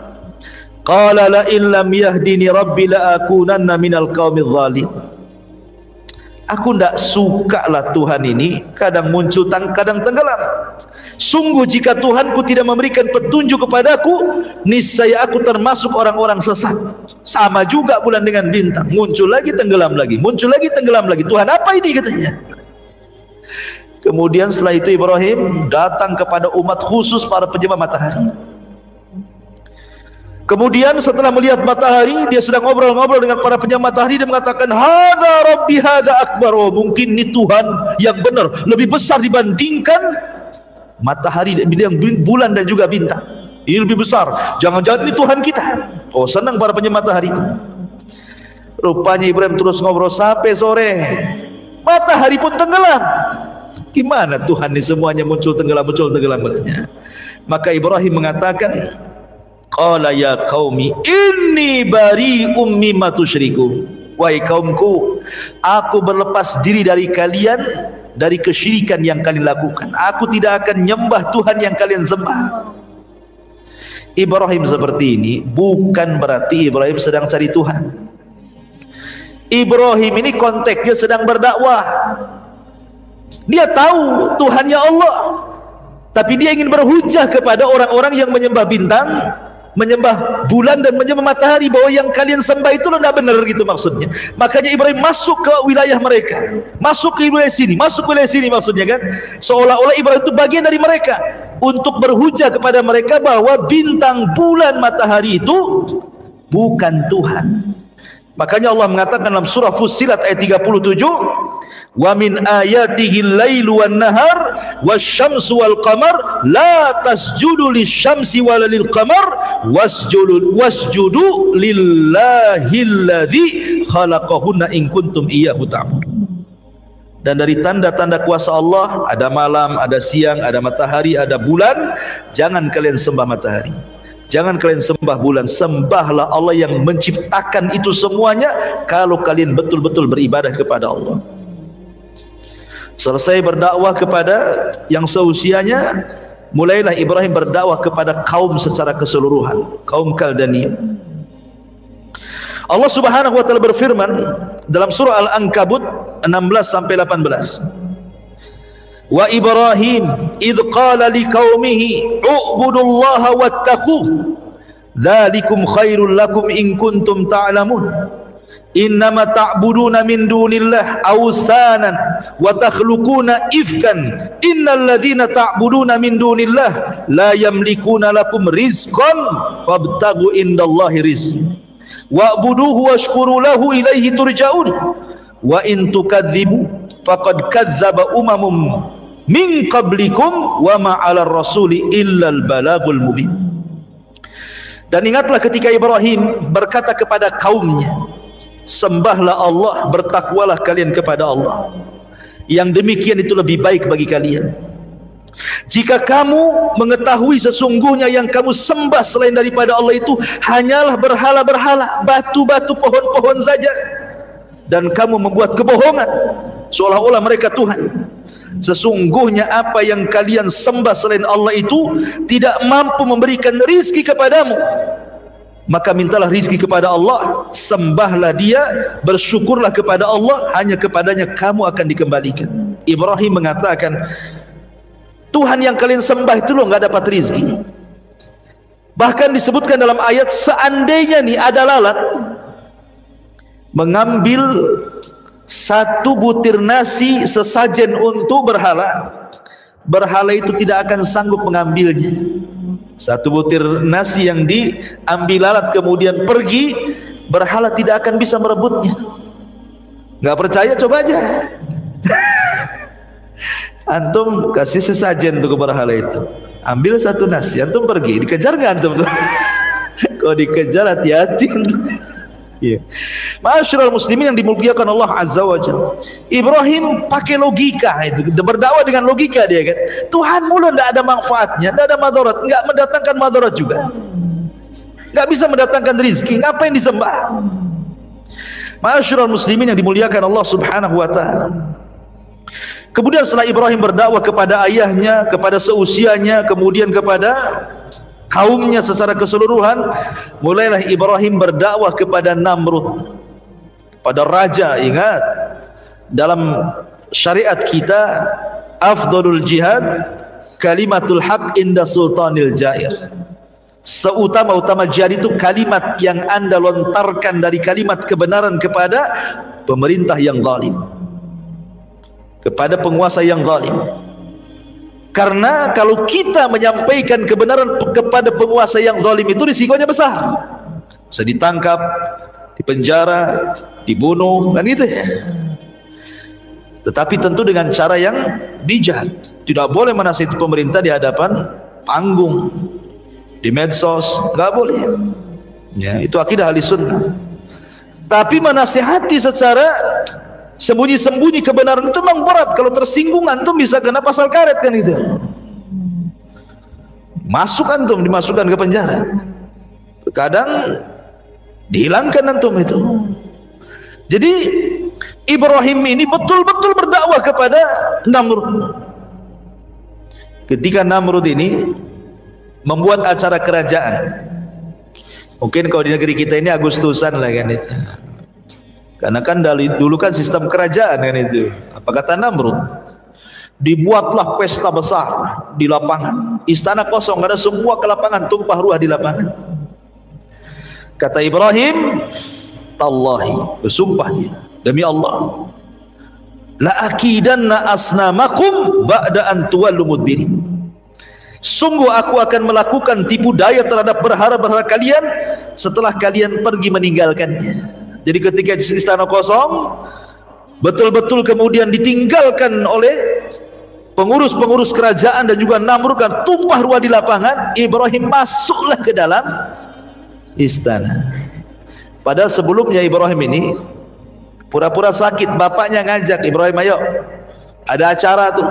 qala la illam yahdini rabbi la akunanna minal qaumidz zalim. Aku tidak suka lah Tuhan ini kadang muncul kadang tenggelam. Sungguh jika Tuhanku tidak memberikan petunjuk kepadaku, niscaya aku termasuk orang-orang sesat. Sama juga bulan dengan bintang, muncul lagi tenggelam lagi, muncul lagi tenggelam lagi. Tuhan apa ini, katanya. Kemudian setelah itu Ibrahim datang kepada umat khusus para penyembah matahari. Kemudian setelah melihat matahari, dia sedang ngobrol-ngobrol dengan para penyembah matahari, dia mengatakan, hadza rabbi hadza akbar. Oh, mungkin ini Tuhan yang benar, lebih besar dibandingkan matahari, bulan dan juga bintang. Ini lebih besar, jangan-jangan ini Tuhan kita. Oh, senang para penyembah matahari itu. Rupanya Ibrahim terus ngobrol sampai sore, matahari pun tenggelam. Gimana Tuhan ini semuanya muncul tenggelam katanya. Maka Ibrahim mengatakan, qala ya qaumi inni bari'um mimma tusyriku. Wahai kaumku, aku berlepas diri dari kalian, dari kesyirikan yang kalian lakukan. Aku tidak akan nyembah Tuhan yang kalian sembah. Ibrahim seperti ini bukan berarti Ibrahim sedang cari Tuhan. Ibrahim ini konteksnya sedang berdakwah. Dia tahu Tuhannya Allah, tapi dia ingin berhujah kepada orang-orang yang menyembah bintang, menyembah bulan dan menyembah matahari, bahwa yang kalian sembah itu tidak benar, gitu maksudnya. Makanya Ibrahim masuk ke wilayah mereka, masuk ke wilayah sini, masuk ke wilayah sini, maksudnya kan seolah-olah Ibrahim itu bagian dari mereka, untuk berhujah kepada mereka bahwa bintang, bulan, matahari itu bukan Tuhan. Makanya Allah mengatakan dalam surah Fussilat ayat 37, wa min ayatihi al-lailu wan-nahar wasyamsu wal-qamar la tasjudu lisyamsi wala lil-qamar wasjudu lillahilladzi khalaqahunna in kuntum iyyahu ta'budun. Dan dari tanda-tanda kuasa Allah ada malam, ada siang, ada matahari, ada bulan. Jangan kalian sembah matahari, jangan kalian sembah bulan, sembahlah Allah yang menciptakan itu semuanya kalau kalian betul-betul beribadah kepada Allah. Selesai berdakwah kepada yang seusianya, mulailah Ibrahim berdakwah kepada kaum secara keseluruhan, kaum Kaldania. Allah Subhanahu wa taala berfirman dalam surah Al-Ankabut 16 sampai 18. Wa Ibrahim idh qala liqaumihi u'budullaha wattaquh dzalikum khairul lakum in kuntum ta'lamun innama ta'buduna min dunillah awthanan wa takhluquna ifkan innal ladzina ta'buduna min dunillah la yamlikuna lakum rizqan fabtaghu indallahi rizqan wa'buduhu washkuru lahu ilaihi turja'un wa in tukadzibu faqad kadzdzaba umamum min qablikum wa ma 'alar rasuli illal balagul mubin. Dan ingatlah ketika Ibrahim berkata kepada kaumnya, sembahlah Allah, bertakwalah kalian kepada Allah, yang demikian itu lebih baik bagi kalian. Jika kamu mengetahui sesungguhnya yang kamu sembah selain daripada Allah itu hanyalah berhala-berhala, batu-batu, pohon-pohon saja, dan kamu membuat kebohongan seolah-olah mereka Tuhan. Sesungguhnya apa yang kalian sembah selain Allah itu tidak mampu memberikan rizki kepadamu, maka mintalah rizki kepada Allah, sembahlah Dia, bersyukurlah kepada Allah, hanya kepadanya kamu akan dikembalikan. Ibrahim mengatakan, Tuhan yang kalian sembah itu loh nggak dapat rizki. Bahkan disebutkan dalam ayat, seandainya nih ada lalat mengambil satu butir nasi sesajen untuk berhala, berhala itu tidak akan sanggup mengambilnya. Satu butir nasi yang diambil lalat kemudian pergi, berhala tidak akan bisa merebutnya. Nggak percaya, coba aja. Antum kasih sesajen untuk berhala itu, ambil satu nasi, antum pergi, dikejar nggak antum? Kalau dikejar hati-hati antum. Iya. Ma'asyiral muslimin yang dimuliakan Allah Azza wa Jalla, Ibrahim pakai logika itu, berdakwah dengan logika dia kan. Tuhan mulu tidak ada manfaatnya, tidak ada madarat, enggak mendatangkan madarat juga, enggak bisa mendatangkan rizki, ngapain disembah? Ma'asyiral muslimin yang dimuliakan Allah Subhanahu wa taala. Kemudian setelah Ibrahim berdakwah kepada ayahnya, kepada seusianya, kemudian kepada kaumnya secara keseluruhan, mulailah Ibrahim berdakwah kepada Namrud, pada raja. Ingat, dalam syariat kita afdalul jihad kalimatul haq inda sultanil jair. Seutama-utama jihad itu kalimat yang anda lontarkan dari kalimat kebenaran kepada pemerintah yang zalim, kepada penguasa yang zalim. Karena kalau kita menyampaikan kebenaran kepada penguasa yang zalim itu risikonya besar, bisa ditangkap, dipenjara, dibunuh, kan gitu ya. Tetapi tentu dengan cara yang bijak. Tidak boleh menasihati pemerintah di hadapan panggung, di medsos, nggak boleh. Ya, itu akidah ahli sunnah. Tapi menasihati secara sembunyi-sembunyi kebenaran itu memang berat. Kalau tersinggung antum bisa kena pasal karet kan itu. Masuk antum, dimasukkan ke penjara. Kadang dihilangkan antum itu. Jadi Ibrahim ini betul-betul berdakwah kepada Namrud. Ketika Namrud ini membuat acara kerajaan, mungkin kalau di negeri kita ini Agustusan lah kan itu. Karena kan dulu kan sistem kerajaan kan itu. Apa kata Namrud? Dibuatlah pesta besar di lapangan. Istana kosong, ada semua ke lapangan, tumpah ruah di lapangan. Kata Ibrahim, tallahi, bersumpah dia, demi Allah, la akidanna asnamakum ba'da an tuwallu mudbirin. Sungguh aku akan melakukan tipu daya terhadap berhala-berhala kalian setelah kalian pergi meninggalkannya. Jadi ketika istana kosong, betul-betul kemudian ditinggalkan oleh pengurus-pengurus kerajaan dan juga Namrud, kan tumpah ruah di lapangan, Ibrahim masuklah ke dalam istana. Padahal sebelumnya Ibrahim ini pura-pura sakit, bapaknya ngajak Ibrahim, ayo ada acara tuh.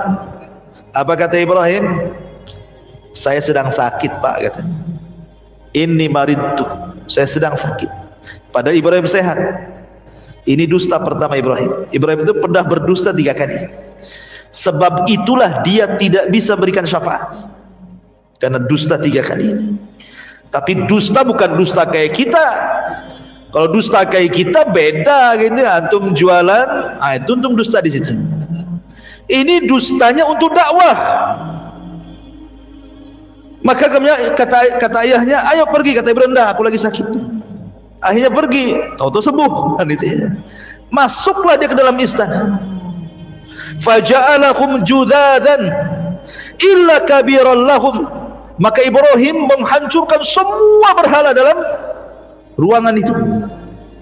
Apa kata Ibrahim? Saya sedang sakit pak, katanya. Inni maridtu, saya sedang sakit. Padahal Ibrahim sehat. Ini dusta pertama Ibrahim. Ibrahim itu pernah berdusta 3 kali. Sebab itulah dia tidak bisa berikan syafaat, karena dusta 3 kali ini. Tapi dusta bukan dusta kayak kita. Kalau dusta kayak kita beda gitu, antum jualan, itu antum dusta di situ. Ini dustanya untuk dakwah. Maka kata ayahnya, ayo pergi. Kata Ibrahim, dah aku lagi sakit. Akhirnya pergi, tahu-tahu sembuh kan itu ya. Masuklah dia ke dalam istana. Faja'alahum judhadan illa kabiran lahum. Maka Ibrahim menghancurkan semua berhala dalam ruangan itu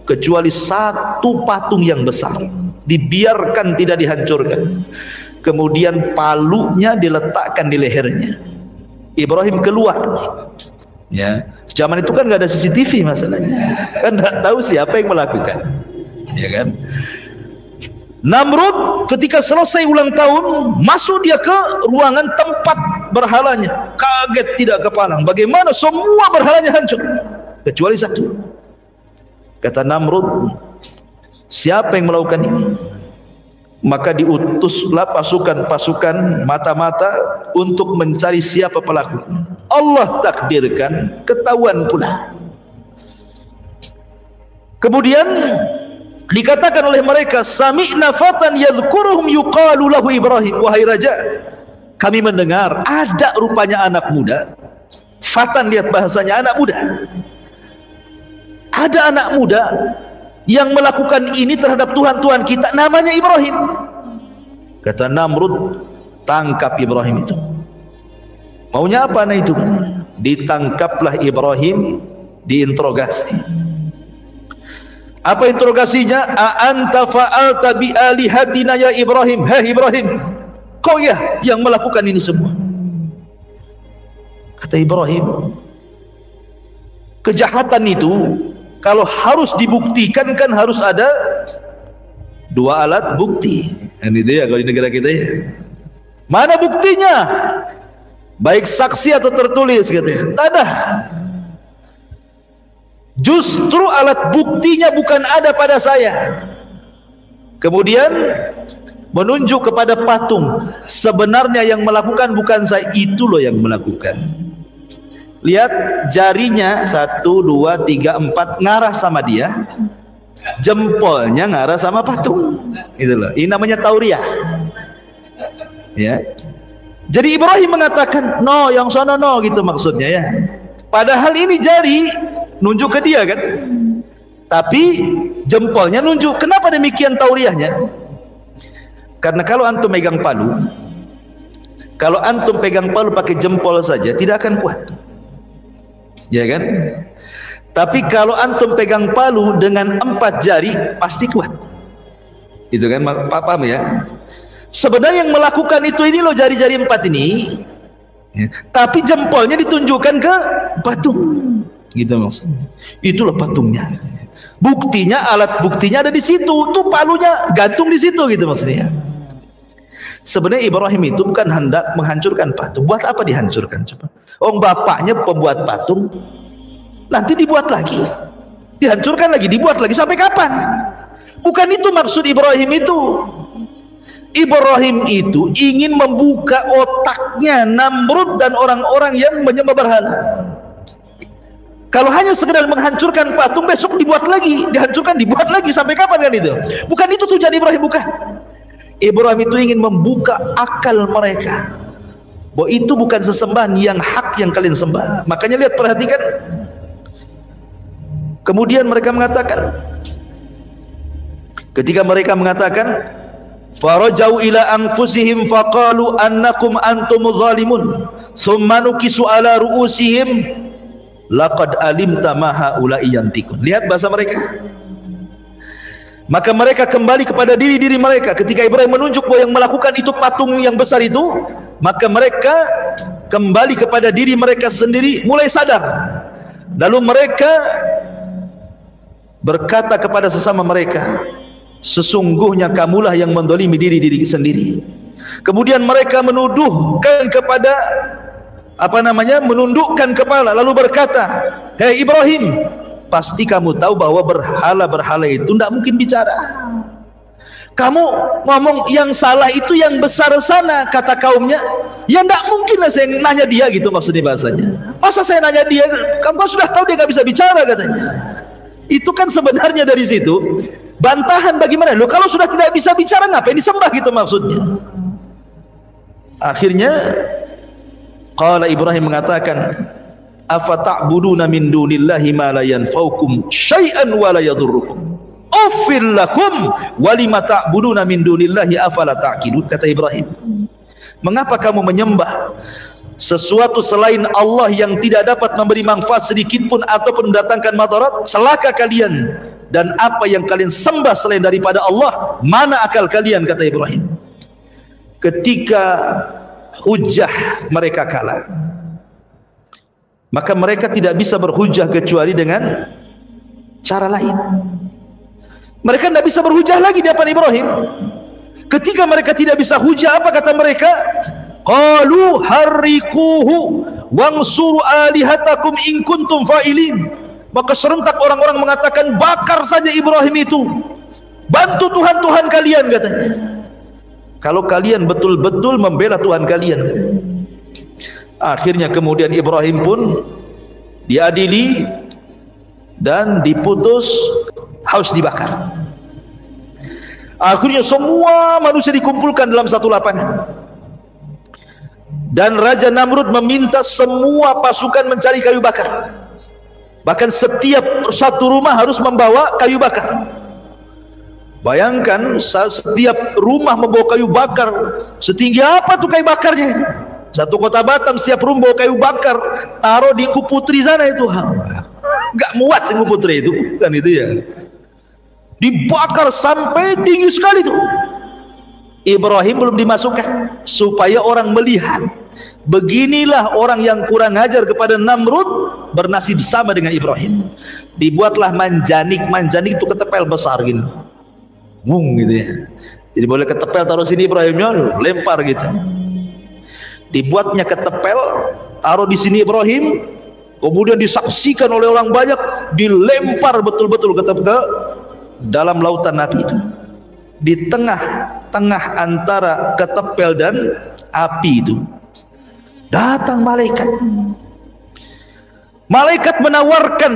kecuali satu patung yang besar, dibiarkan tidak dihancurkan. Kemudian palunya diletakkan di lehernya. Ibrahim keluar. Ya, zaman itu kan nggak ada CCTV masalahnya, kan nggak tahu siapa yang melakukan, ya kan. Namrud ketika selesai ulang tahun, masuk dia ke ruangan tempat berhalanya, kaget tidak kepalang, bagaimana semua berhalanya hancur kecuali satu. Kata Namrud, siapa yang melakukan ini? Maka diutuslah pasukan-pasukan mata-mata untuk mencari siapa pelakunya. Allah takdirkan, ketahuan pula. Kemudian dikatakan oleh mereka, sami'na fatan yadhkuruhum yuqalu lahu Ibrahim. Wahai raja, kami mendengar ada rupanya anak muda. Fatan, lihat bahasanya, anak muda. Ada anak muda yang melakukan ini terhadap Tuhan-Tuhan kita, namanya Ibrahim. Kata Namrud, tangkap Ibrahim itu. Maunya apa anak itu? Ditangkaplah Ibrahim, diinterogasi. Apa interogasinya? A anta fa'alta bi alihatina ya Ibrahim. Hei Ibrahim, kau ya yang melakukan ini semua. Kata Ibrahim, kejahatan itu kalau harus dibuktikan kan harus ada dua alat bukti. Ini dia kalau di negara kita ya. Mana buktinya? Baik saksi atau tertulis katanya. Tak ada. Justru alat buktinya bukan ada pada saya. Kemudian menunjuk kepada patung. Sebenarnya yang melakukan bukan saya, itu loh yang melakukan. Lihat jarinya 1, 2, 3, 4 ngarah sama dia, jempolnya ngarah sama patung. Itu loh. Ini namanya tauriah. Ya. Jadi Ibrahim mengatakan, no, yang sana no, gitu maksudnya ya. Padahal ini jari nunjuk ke dia kan, tapi jempolnya nunjuk. Kenapa demikian tauriahnya? Karena kalau antum pegang palu, kalau antum pegang palu pakai jempol saja tidak akan kuat, ya kan? Tapi kalau antum pegang palu dengan 4 jari pasti kuat. Itu kan, paham ya? Sebenarnya yang melakukan itu ini loh, jari-jari 4 ini ya. Tapi jempolnya ditunjukkan ke patung, gitu maksudnya. Itulah patungnya. Buktinya, alat buktinya ada di situ. Tuh palunya gantung di situ, gitu maksudnya. Sebenarnya Ibrahim itu bukan hendak menghancurkan patung. Buat apa dihancurkan coba? Oh, bapaknya pembuat patung, nanti dibuat lagi, dihancurkan lagi, dibuat lagi, sampai kapan? Bukan itu maksud Ibrahim itu. Ibrahim itu ingin membuka otaknya Namrud dan orang-orang yang menyembah berhala. Kalau hanya sekedar menghancurkan patung, besok dibuat lagi, dihancurkan, dibuat lagi, sampai kapan kan itu? Bukan itu tujuan Ibrahim, bukan. Ibrahim itu ingin membuka akal mereka bahwa itu bukan sesembahan yang hak yang kalian sembah. Makanya lihat, perhatikan. Kemudian mereka mengatakan, ketika mereka mengatakan, farajau ila anfusihim faqalu annakum antumuz zalimun thumma nukisu ala ru'usihim laqad alimta ma haula'i yantikun. Lihat bahasa mereka. Maka mereka kembali kepada diri-diri mereka. Ketika Ibrahim menunjuk bahwa yang melakukan itu patung yang besar itu, maka mereka kembali kepada diri mereka sendiri, mulai sadar. Lalu mereka berkata kepada sesama mereka, sesungguhnya kamulah yang mendolimi diri-diri sendiri. Kemudian mereka menuduhkan kepada menundukkan kepala, lalu berkata, hei Ibrahim, pasti kamu tahu bahwa berhala-berhala itu tidak mungkin bicara. Kamu ngomong yang salah itu yang besar sana, kata kaumnya. Ya tidak mungkin lah saya nanya dia, gitu maksudnya bahasanya. Masa saya nanya dia, kamu sudah tahu dia nggak bisa bicara, katanya. Itu kan sebenarnya dari situ bantahan bagaimana? Loh, kalau sudah tidak bisa bicara ngapain disembah gitu maksudnya. Akhirnya qala Ibrahim mengatakan, afata'buduna min dunillahi ma la yanfa'ukum syai'an wa la yadurrukum uffil lakum wa lima ta'buduna min dunillahi afala ta'qilun. Kata Ibrahim, mengapa kamu menyembah sesuatu selain Allah yang tidak dapat memberi manfaat sedikit pun ataupun mendatangkan madarat? Celaka kalian, dan apa yang kalian sembah selain daripada Allah, mana akal kalian? Kata Ibrahim. Ketika hujah mereka kalah, maka mereka tidak bisa berhujah kecuali dengan cara lain. Mereka tidak bisa berhujah lagi di hadapan Ibrahim. Ketika mereka tidak bisa hujah, apa kata mereka? Qalu harriquhu wansuru alihatakum in kuntum fa'ilin. Maka serentak orang-orang mengatakan, bakar saja Ibrahim itu, bantu Tuhan-Tuhan kalian, katanya, kalau kalian betul-betul membela Tuhan kalian, katanya. Akhirnya kemudian Ibrahim pun diadili dan diputus harus dibakar. Akhirnya semua manusia dikumpulkan dalam satu lapangan, dan Raja Namrud meminta semua pasukan mencari kayu bakar. Bahkan setiap satu rumah harus membawa kayu bakar. Bayangkan, setiap rumah membawa kayu bakar. Setinggi apa tuh kayu bakarnya itu? Satu kota Batam setiap rumah bawa kayu bakar, taruh di Engku Putri sana itu. Gak muat Engku Putri itu, kan itu ya. Dibakar sampai tinggi sekali tuh. Ibrahim belum dimasukkan supaya orang melihat, beginilah orang yang kurang ajar kepada Namrud bernasib sama dengan Ibrahim. Dibuatlah manjanik. Manjanik itu ketepel besar gini, gitu ya. Jadi boleh ketepel taruh sini, Ibrahimnya lempar gitu. Dibuatnya ketepel, taruh di sini Ibrahim, kemudian disaksikan oleh orang banyak, dilempar betul-betul ke dalam lautan api itu. Di tengah-tengah antara ketepel dan api itu datang malaikat. Malaikat menawarkan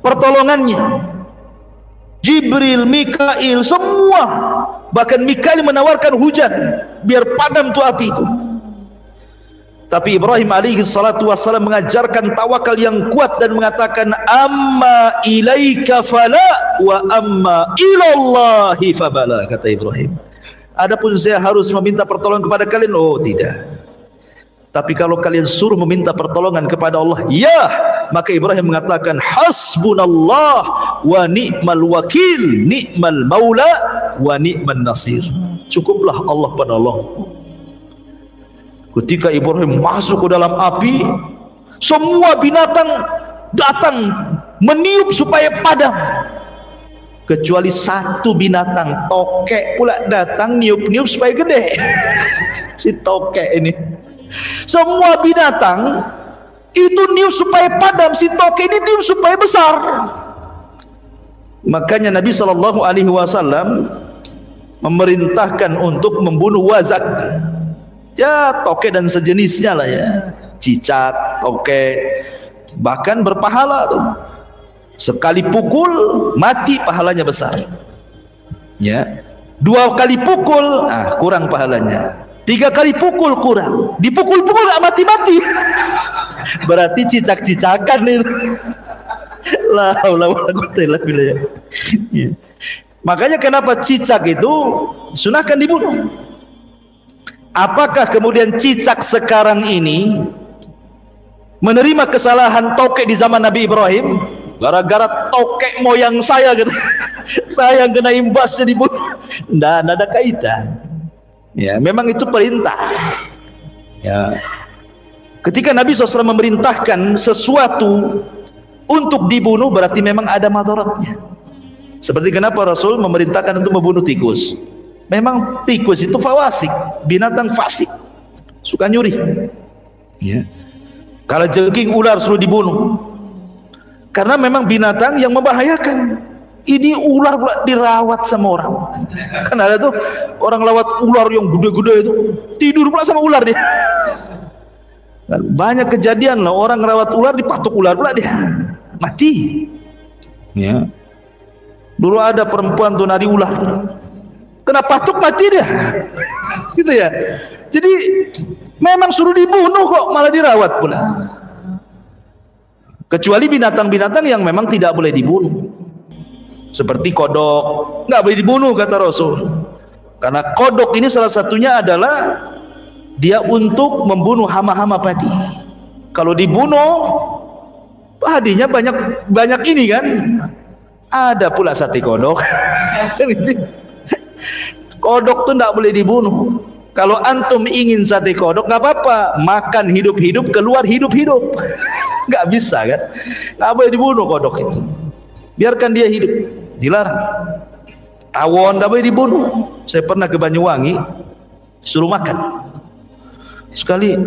pertolongannya. Jibril, Mikail, semua, bahkan Mikail menawarkan hujan biar padam tuh api itu. Tapi Ibrahim alaihi salatu wassalam mengajarkan tawakal yang kuat dan mengatakan, amma ilaika fala wa amma ilallahi fabala. Kata Ibrahim, adapun saya harus meminta pertolongan kepada kalian, oh tidak. Tapi kalau kalian suruh meminta pertolongan kepada Allah, ya. Maka Ibrahim mengatakan, hasbunallah wa ni'mal wakil, ni'mal maula wa ni'man nasir. Cukuplah Allah penolong. Ketika Ibrahim masuk ke dalam api, semua binatang datang meniup supaya padam, kecuali satu binatang, tokek pula datang niup-niup supaya gede. Si tokek ini, semua binatang itu niup supaya padam, si tokek ini niup supaya besar. Makanya Nabi SAW memerintahkan untuk membunuh wazak, ya tokek dan sejenisnya lah ya, cicak, tokek, bahkan berpahala tuh. Sekali pukul mati pahalanya besar, ya. 2 kali pukul kurang pahalanya, 3 kali pukul kurang, dipukul-pukul gak mati-mati. Berarti cicak-cicakan itu. La haula wala quwwata illa billah. Makanya kenapa cicak itu sunahkan dibunuh. Apakah kemudian cicak sekarang ini menerima kesalahan tokek di zaman Nabi Ibrahim? Gara-gara tokek moyang saya gitu, saya yang kena imbasnya dibunuh. Nggak ada kaitan. Ya, memang itu perintah. Ya. Ketika Nabi SAW memerintahkan sesuatu untuk dibunuh, berarti memang ada madaratnya. Seperti kenapa Rasul memerintahkan untuk membunuh tikus. Memang tikus itu fawasik, binatang fasik, suka nyuri. Ya. Kalau jengking, ular suruh dibunuh, karena memang binatang yang membahayakan. Ini ular pula dirawat sama orang. Kan ada tuh orang lawat ular yang gede-gede itu, tidur pula sama ular dia. Banyak kejadian lah, orang rawat ular dipatuk ular pula dia mati. Ya. Dulu ada perempuan tuh nari ular, kena patuk mati dia. Gitu ya. Jadi memang suruh dibunuh kok malah dirawat pula. Kecuali binatang-binatang yang memang tidak boleh dibunuh, seperti kodok, nggak boleh dibunuh kata Rasul. Karena kodok ini salah satunya adalah dia untuk membunuh hama-hama padi. Kalau dibunuh padinya banyak ini kan. Ada pula sate kodok. Kodok tuh nggak boleh dibunuh. Kalau antum ingin sate kodok nggak apa-apa, makan hidup-hidup, keluar hidup-hidup. Nggak bisa kan? Nggak boleh dibunuh kodok itu. Biarkan dia hidup, dilarang. Tawon nggak boleh dibunuh. Saya pernah ke Banyuwangi, suruh makan. Sekali,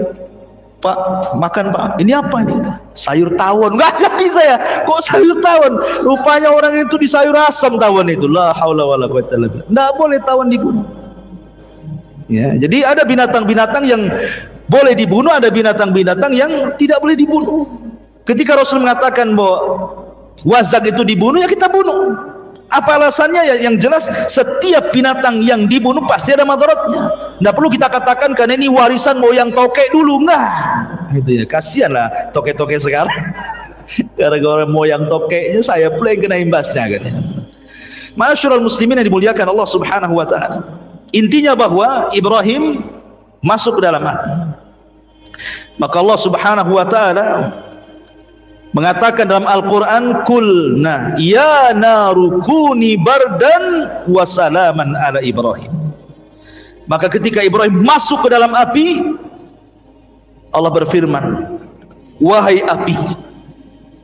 Pak, makan Pak. Ini apa ini? Sayur tawon. Nggak jadi saya. Kok sayur tawon? Rupanya orang itu di sayur asam tawon itu. La haula wala quwwata illa billah. Nggak boleh tawon dibunuh. Ya, jadi ada binatang-binatang yang boleh dibunuh, ada binatang-binatang yang tidak boleh dibunuh. Ketika Rasul mengatakan bahwa wazak itu dibunuh, ya kita bunuh. Apa alasannya? Ya, yang jelas setiap binatang yang dibunuh pasti ada madaratnya. Tidak perlu kita katakan karena ini warisan moyang tokek dulu, enggak. Itu ya, kasihan lah tokek-tokek sekarang. Gara-gara moyang tokeknya saya pula yang kena imbasnya kan. Ma'asyiral muslimin yang dimuliakan Allah Subhanahu wa taala. Intinya bahwa Ibrahim masuk ke dalam api. Maka Allah Subhanahu wa taala mengatakan dalam Al-Qur'an, kulna ya naru kuni bardan wa salaman ala Ibrahim. Maka ketika Ibrahim masuk ke dalam api, Allah berfirman, wahai api.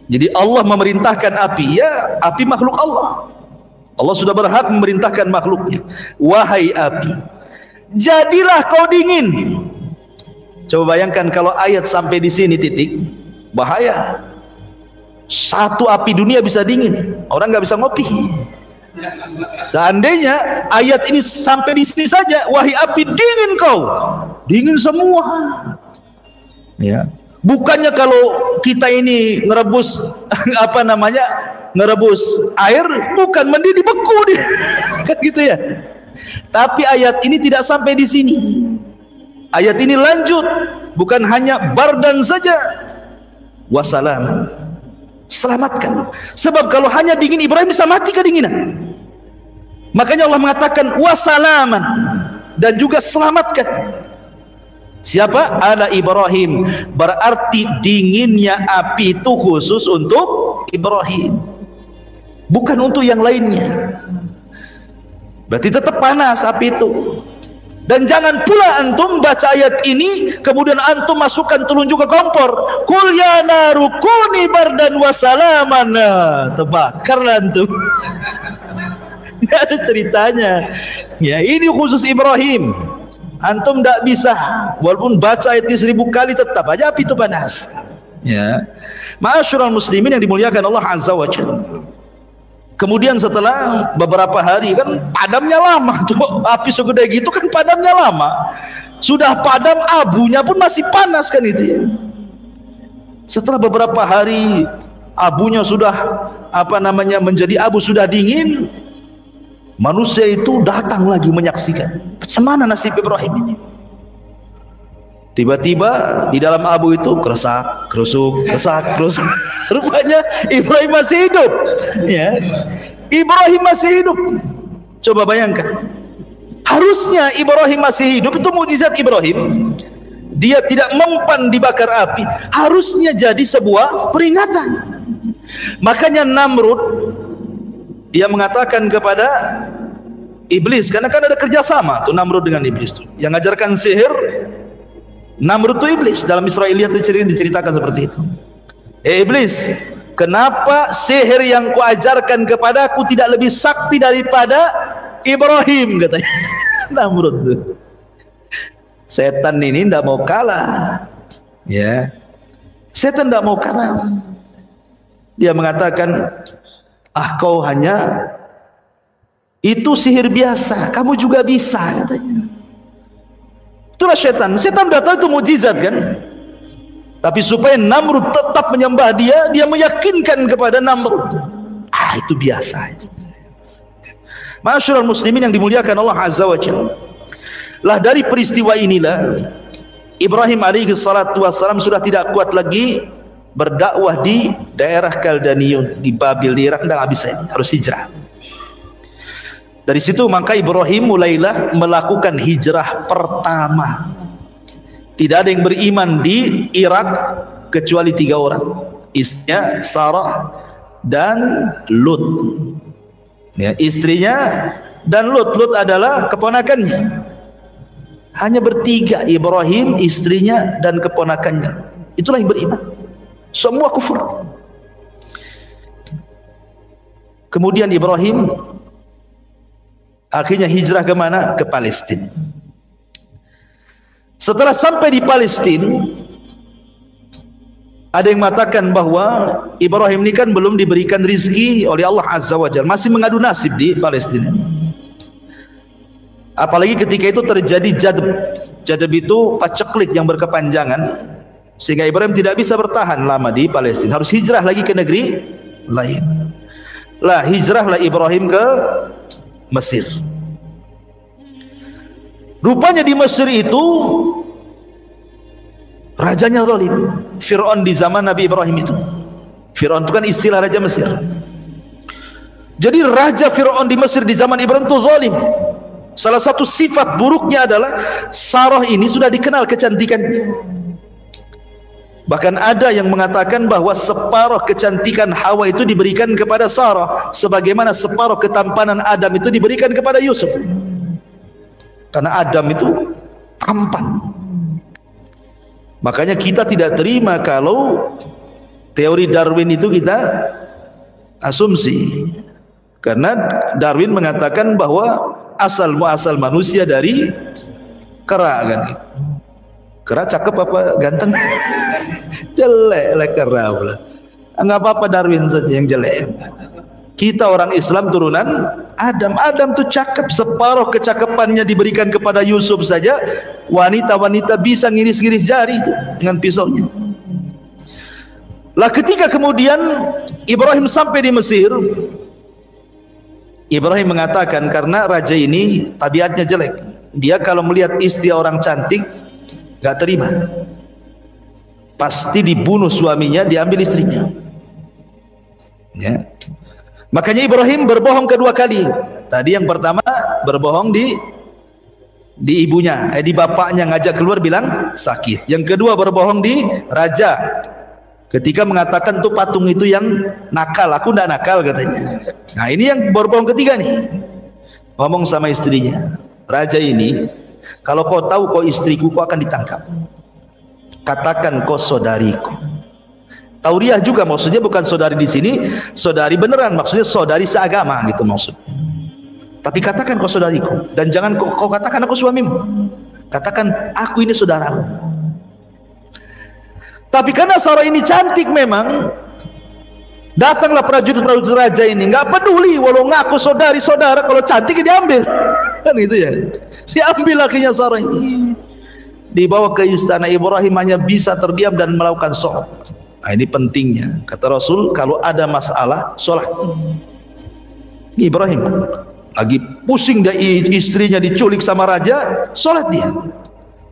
Jadi Allah memerintahkan api, ya api makhluk Allah. Allah sudah berhak memerintahkan makhluknya. Wahai api, jadilah kau dingin. Coba bayangkan kalau ayat sampai di sini titik, bahaya. Satu api dunia bisa dingin, orang nggak bisa ngopi. Seandainya ayat ini sampai di sini saja, wahai api dingin kau, dingin semua. Ya, bukannya kalau kita ini ngerebus apa namanya, ngerebus air, bukan mendidih beku dia, kan gitu ya. Tapi ayat ini tidak sampai di sini. Ayat ini lanjut, bukan hanya bardan saja, wasalaman. Selamatkan. Sebab kalau hanya dingin, Ibrahim bisa mati kedinginan. Makanya Allah mengatakan wasalaman, dan juga selamatkan. Siapa? Ala Ibrahim. Berarti dinginnya api itu khusus untuk Ibrahim, bukan untuk yang lainnya. Berarti tetap panas api itu. Dan jangan pula antum baca ayat ini kemudian antum masukkan telunjuk ke kompor. Kul ya naru kuni bardan wa salaman. Terbakarlah antum. Tidak ada ceritanya. Ya, ini khusus Ibrahim. Antum tidak bisa, walaupun baca ayat ini 1000 kali tetap aja api itu panas. Ya. Ma'asyiral muslimin yang dimuliakan Allah Azza wa Jalla. Kemudian setelah beberapa hari, kan padamnya lama tuh, api segede gitu kan padamnya lama. Sudah padam, abunya pun masih panas kan itu ya. Setelah beberapa hari abunya sudah apa namanya menjadi abu, sudah dingin, manusia itu datang lagi menyaksikan bagaimana nasib Ibrahim ini. Tiba-tiba di dalam abu itu keresak, kerusuk, keresak, kerusuk. Rupanya Ibrahim masih hidup. Ya, Ibrahim masih hidup. Coba bayangkan. Harusnya Ibrahim masih hidup, itu mukjizat Ibrahim. Dia tidak mempan dibakar api. Harusnya jadi sebuah peringatan. Makanya Namrud, dia mengatakan kepada iblis, karena kan ada kerjasama tuh Namrud dengan iblis tuh. Yang ngajarkan sihir Namrud itu iblis. Dalam Israiliyat diceritakan seperti itu. Iblis, kenapa sihir yang kuajarkan kepadaku tidak lebih sakti daripada Ibrahim, katanya. Namrud tuh. Setan ini tidak mau kalah. Ya, setan tidak mau kalah. Dia mengatakan, kau hanya itu sihir biasa, kamu juga bisa, katanya. Itulah setan. Setan sudah tahu itu mukjizat kan. Tapi supaya Namrud tetap menyembah dia, dia meyakinkan kepada Namrud, itu biasa itu. Ma'asyiral muslimin yang dimuliakan Allah Azza wa Jalla. Lah dari peristiwa inilah Ibrahim alaihi salatu wassalam sudah tidak kuat lagi berdakwah di daerah Kaldaniun, di Babil, di Irak, dan habis ini harus hijrah. Dari situ maka Ibrahim mulailah melakukan hijrah pertama. Tidak ada yang beriman di Irak kecuali 3 orang, istrinya Sarah dan Lut. Ya, istrinya dan Lut adalah keponakannya. Hanya bertiga, Ibrahim, istrinya dan keponakannya. Itulah yang beriman. Semua kufur. Kemudian Ibrahim akhirnya hijrah ke mana? Ke Palestina. Setelah sampai di Palestina, ada yang mengatakan bahwa Ibrahim ini kan belum diberikan rizki oleh Allah Azza wa Jalla, masih mengadu nasib di Palestina. Apalagi ketika itu terjadi jadab itu paceklik yang berkepanjangan, sehingga Ibrahim tidak bisa bertahan lama di Palestina, harus hijrah lagi ke negeri lain. Lah hijrahlah Ibrahim ke Mesir. Rupanya di Mesir itu rajanya zalim, Fir'aun di zaman Nabi Ibrahim itu. Fir'aun itu kan istilah raja Mesir. Jadi raja Fir'aun di Mesir di zaman Ibrahim itu zalim. Salah satu sifat buruknya adalah Sarah ini sudah dikenal kecantikannya. Bahkan ada yang mengatakan bahwa separuh kecantikan Hawa itu diberikan kepada Sarah, sebagaimana separuh ketampanan Adam itu diberikan kepada Yusuf. Karena Adam itu tampan. Makanya kita tidak terima kalau teori Darwin itu kita asumsi. Karena Darwin mengatakan bahwa asal muasal manusia dari kera kan gitu. Kera cakep apa ganteng? Jelek kera pula. Enggak apa-apa Darwin saja yang jelek. Kita orang Islam turunan Adam. Adam tuh cakep, separuh kecakapannya diberikan kepada Yusuf saja. Wanita-wanita bisa ngiris-ngiris jari itu dengan pisaunya. Lah ketika kemudian Ibrahim sampai di Mesir, Ibrahim mengatakan karena raja ini tabiatnya jelek, dia kalau melihat istri orang cantik gak terima, pasti dibunuh suaminya, diambil istrinya ya. Makanya Ibrahim berbohong kedua kali. Tadi yang pertama berbohong di ibunya, di bapaknya, ngajak keluar bilang sakit. Yang kedua berbohong di raja ketika mengatakan tuh patung itu yang nakal, aku ndak nakal katanya. Nah ini yang berbohong ketiga nih, ngomong sama istrinya, raja ini kalau kau tahu kau istriku, kau akan ditangkap, katakan kau saudariku. Tauriah juga maksudnya bukan saudari di sini, saudari beneran, maksudnya saudari seagama gitu maksudnya. Tapi katakan kau saudariku, dan jangan kau katakan aku suamimu, katakan aku ini saudaramu. Tapi karena Sarah ini cantik memang, datanglah prajurit-prajurit raja ini, nggak peduli walau ngaku saudari-saudara, kalau cantik diambil kan gitu ya. Diambil akhirnya Sarah ini, dibawa ke istana. Ibrahim hanya bisa terdiam dan melakukan sholat. Nah, ini pentingnya kata Rasul, kalau ada masalah sholat. Ibrahim lagi pusing dari istrinya diculik sama raja, sholat dia.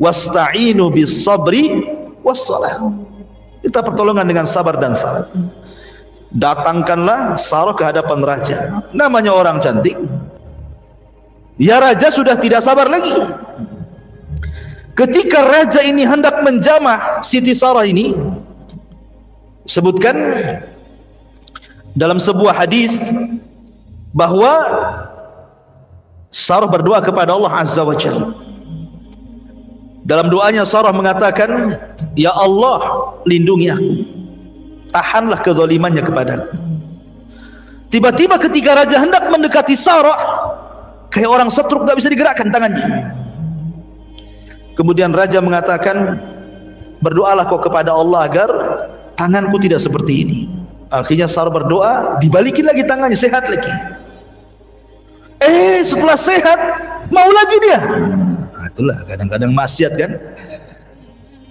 Wasta'inu bis sabri was sholat. Kita pertolongan dengan sabar dan salat. Datangkanlah Sarah ke hadapan raja. Namanya orang cantik. Ya raja sudah tidak sabar lagi. Ketika raja ini hendak menjamah Siti Sarah ini, sebutkan dalam sebuah hadis bahwa Sarah berdoa kepada Allah Azza wa Jalla. Dalam doanya Sarah mengatakan, ya Allah, lindungi aku, tahanlah kezalimannya kepadaku. Tiba-tiba ketika raja hendak mendekati Sarah, kayak orang setruk, gak bisa digerakkan tangannya. Kemudian raja mengatakan, berdoalah kau kepada Allah agar tanganku tidak seperti ini. Akhirnya Sarah berdoa, dibalikin lagi tangannya, sehat lagi. Setelah sehat mau lagi dia. Nah, itulah kadang-kadang maksiat kan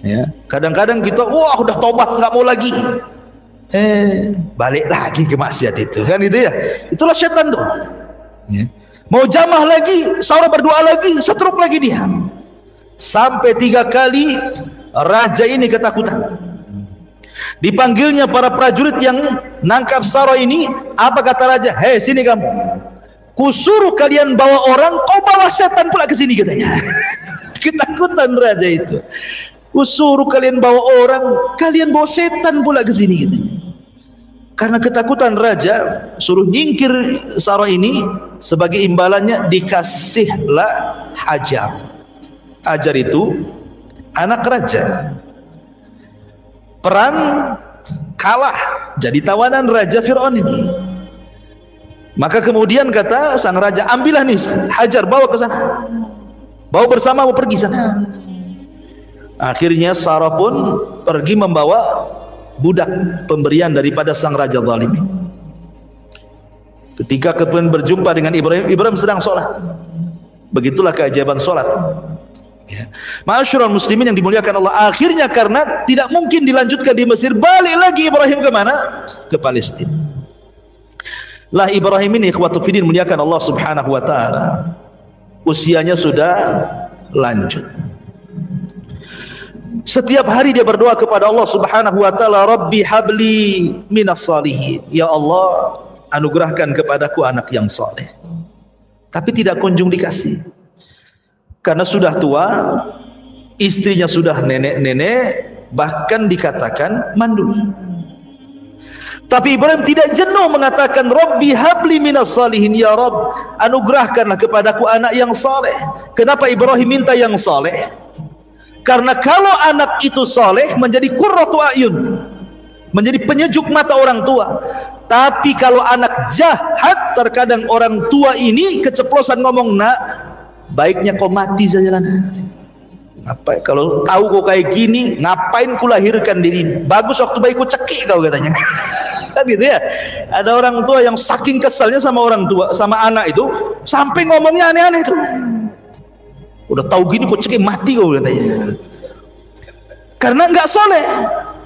ya. Kadang-kadang kita wah udah tobat nggak mau lagi, balik lagi ke maksiat itu kan, gitu ya. Itulah setan tuh ya. Mau jamah lagi, Sarah berdoa lagi, setruk lagi dia. Sampai 3 kali raja ini ketakutan. Dipanggilnya para prajurit yang nangkap Sarah ini. Apa kata raja? Hei, sini kamu, kusuruh kalian bawa orang, kau bawa setan pula ke sini, katanya. Ketakutan raja itu. Kusuruh kalian bawa orang, kalian bawa setan pula ke sini, katanya. Karena ketakutan raja, suruh nyingkir Sarah ini. Sebagai imbalannya dikasihlah Hajar. Hajar itu anak raja. Perang kalah, jadi tawanan Raja Fir'aun ini. Maka kemudian kata sang raja, ambillah nih Hajar, bawa ke sana, bawa bersamamu pergi sana. Akhirnya Sarah pun pergi membawa budak pemberian daripada sang raja zalim. Ketika kemudian berjumpa dengan Ibrahim, Ibrahim sedang sholat. Begitulah keajaiban sholat ya. Ma'asyiral muslimin yang dimuliakan Allah, akhirnya karena tidak mungkin dilanjutkan di Mesir, balik lagi Ibrahim ke mana? Ke Palestina. Lah Ibrahim ini ikhwatu fiddin muliakan Allah subhanahu wa ta'ala, usianya sudah lanjut. Setiap hari dia berdoa kepada Allah subhanahu wa ta'ala, Rabbi habli minas salihin, ya Allah anugerahkan kepadaku anak yang saleh. Tapi tidak kunjung dikasih, karena sudah tua, istrinya sudah nenek-nenek, bahkan dikatakan mandul. Tapi Ibrahim tidak jenuh mengatakan Rabbi habli minas salihin, ya Rabb anugerahkanlah kepadaku anak yang saleh. Kenapa Ibrahim minta yang saleh? Karena kalau anak itu saleh menjadi qurratu a'yun, menjadi penyejuk mata orang tua. Tapi kalau anak jahat, terkadang orang tua ini keceplosan ngomong, nak baiknya kau mati saja lah. Apa kalau tahu kau kayak gini, ngapain ku lahirkan dirimu? Bagus waktu bayi ku cekik kau, katanya. Kan gitu ya. Ada orang tua yang saking kesalnya sama orang tua, sama anak itu, sampai ngomongnya aneh-aneh itu. Udah tahu gini kok cekik, mati kau, katanya. Karena enggak soleh,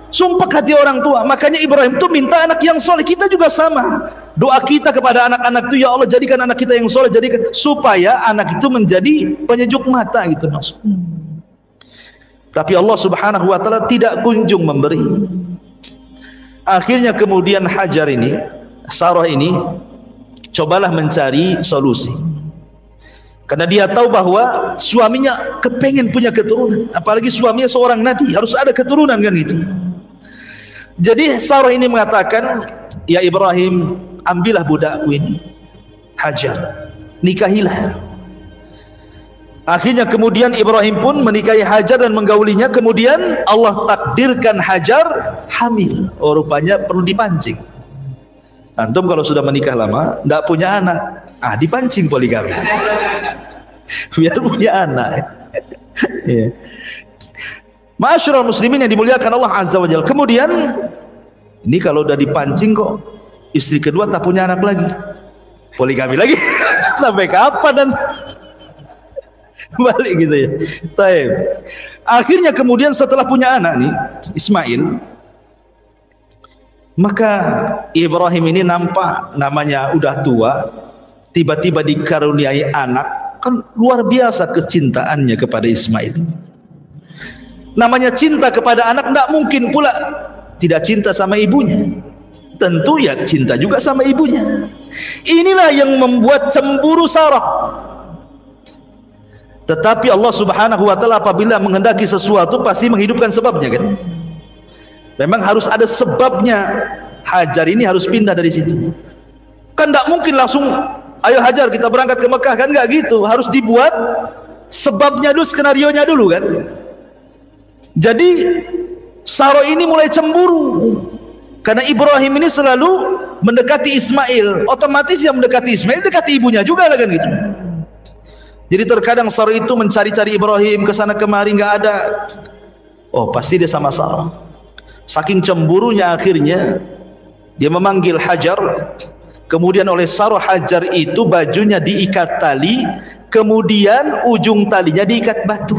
sumpah hati orang tua. Makanya Ibrahim tuh minta anak yang soleh. Kita juga sama. Doa kita kepada anak-anak itu, ya Allah jadikan anak kita yang soleh, jadikan, supaya anak itu menjadi penyejuk mata, gitu maksud. Tapi Allah subhanahu wa ta'ala tidak kunjung memberi. Akhirnya kemudian Hajar ini, Sarah ini, cobalah mencari solusi. Karena dia tahu bahwa suaminya kepengen punya keturunan, apalagi suaminya seorang nabi, harus ada keturunan kan gitu. Jadi Sarah ini mengatakan, ya Ibrahim, ambillah budakku ini Hajar, nikahilah. Akhirnya kemudian Ibrahim pun menikahi Hajar dan menggaulinya. Kemudian Allah takdirkan Hajar hamil. Oh, rupanya perlu dipancing. Antum kalau sudah menikah lama tidak punya anak, dipancing poligami biar punya anak. Ya. Ma'asyiral muslimin yang dimuliakan Allah azza wa jalla. Kemudian ini kalau udah dipancing kok istri kedua tak punya anak lagi, poligami lagi. Sampai kapan dan balik gitu ya. Taib. Akhirnya kemudian setelah punya anak nih Ismail, maka Ibrahim ini nampak namanya udah tua, tiba-tiba dikaruniai anak, kan luar biasa kecintaannya kepada Ismail. Namanya cinta kepada anak, tidak mungkin pula tidak cinta sama ibunya. Tentu ya cinta juga sama ibunya. Inilah yang membuat cemburu Sarah. Tetapi Allah subhanahu wa ta'ala apabila menghendaki sesuatu pasti menghidupkan sebabnya kan. Memang harus ada sebabnya. Hajar ini harus pindah dari situ. Kan tidak mungkin langsung, ayo Hajar kita berangkat ke Mekah, kan nggak gitu. Harus dibuat sebabnya dulu, skenarionya dulu kan. Jadi Sarah ini mulai cemburu karena Ibrahim ini selalu mendekati Ismail. Otomatis yang mendekati Ismail dekati ibunya juga kan gitu. Jadi terkadang Sarah itu mencari-cari Ibrahim ke sana kemari, nggak ada. Oh, pasti dia sama Sarah. Saking cemburunya akhirnya dia memanggil Hajar. Kemudian oleh Sarah, Hajar itu bajunya diikat tali, kemudian ujung talinya diikat batu.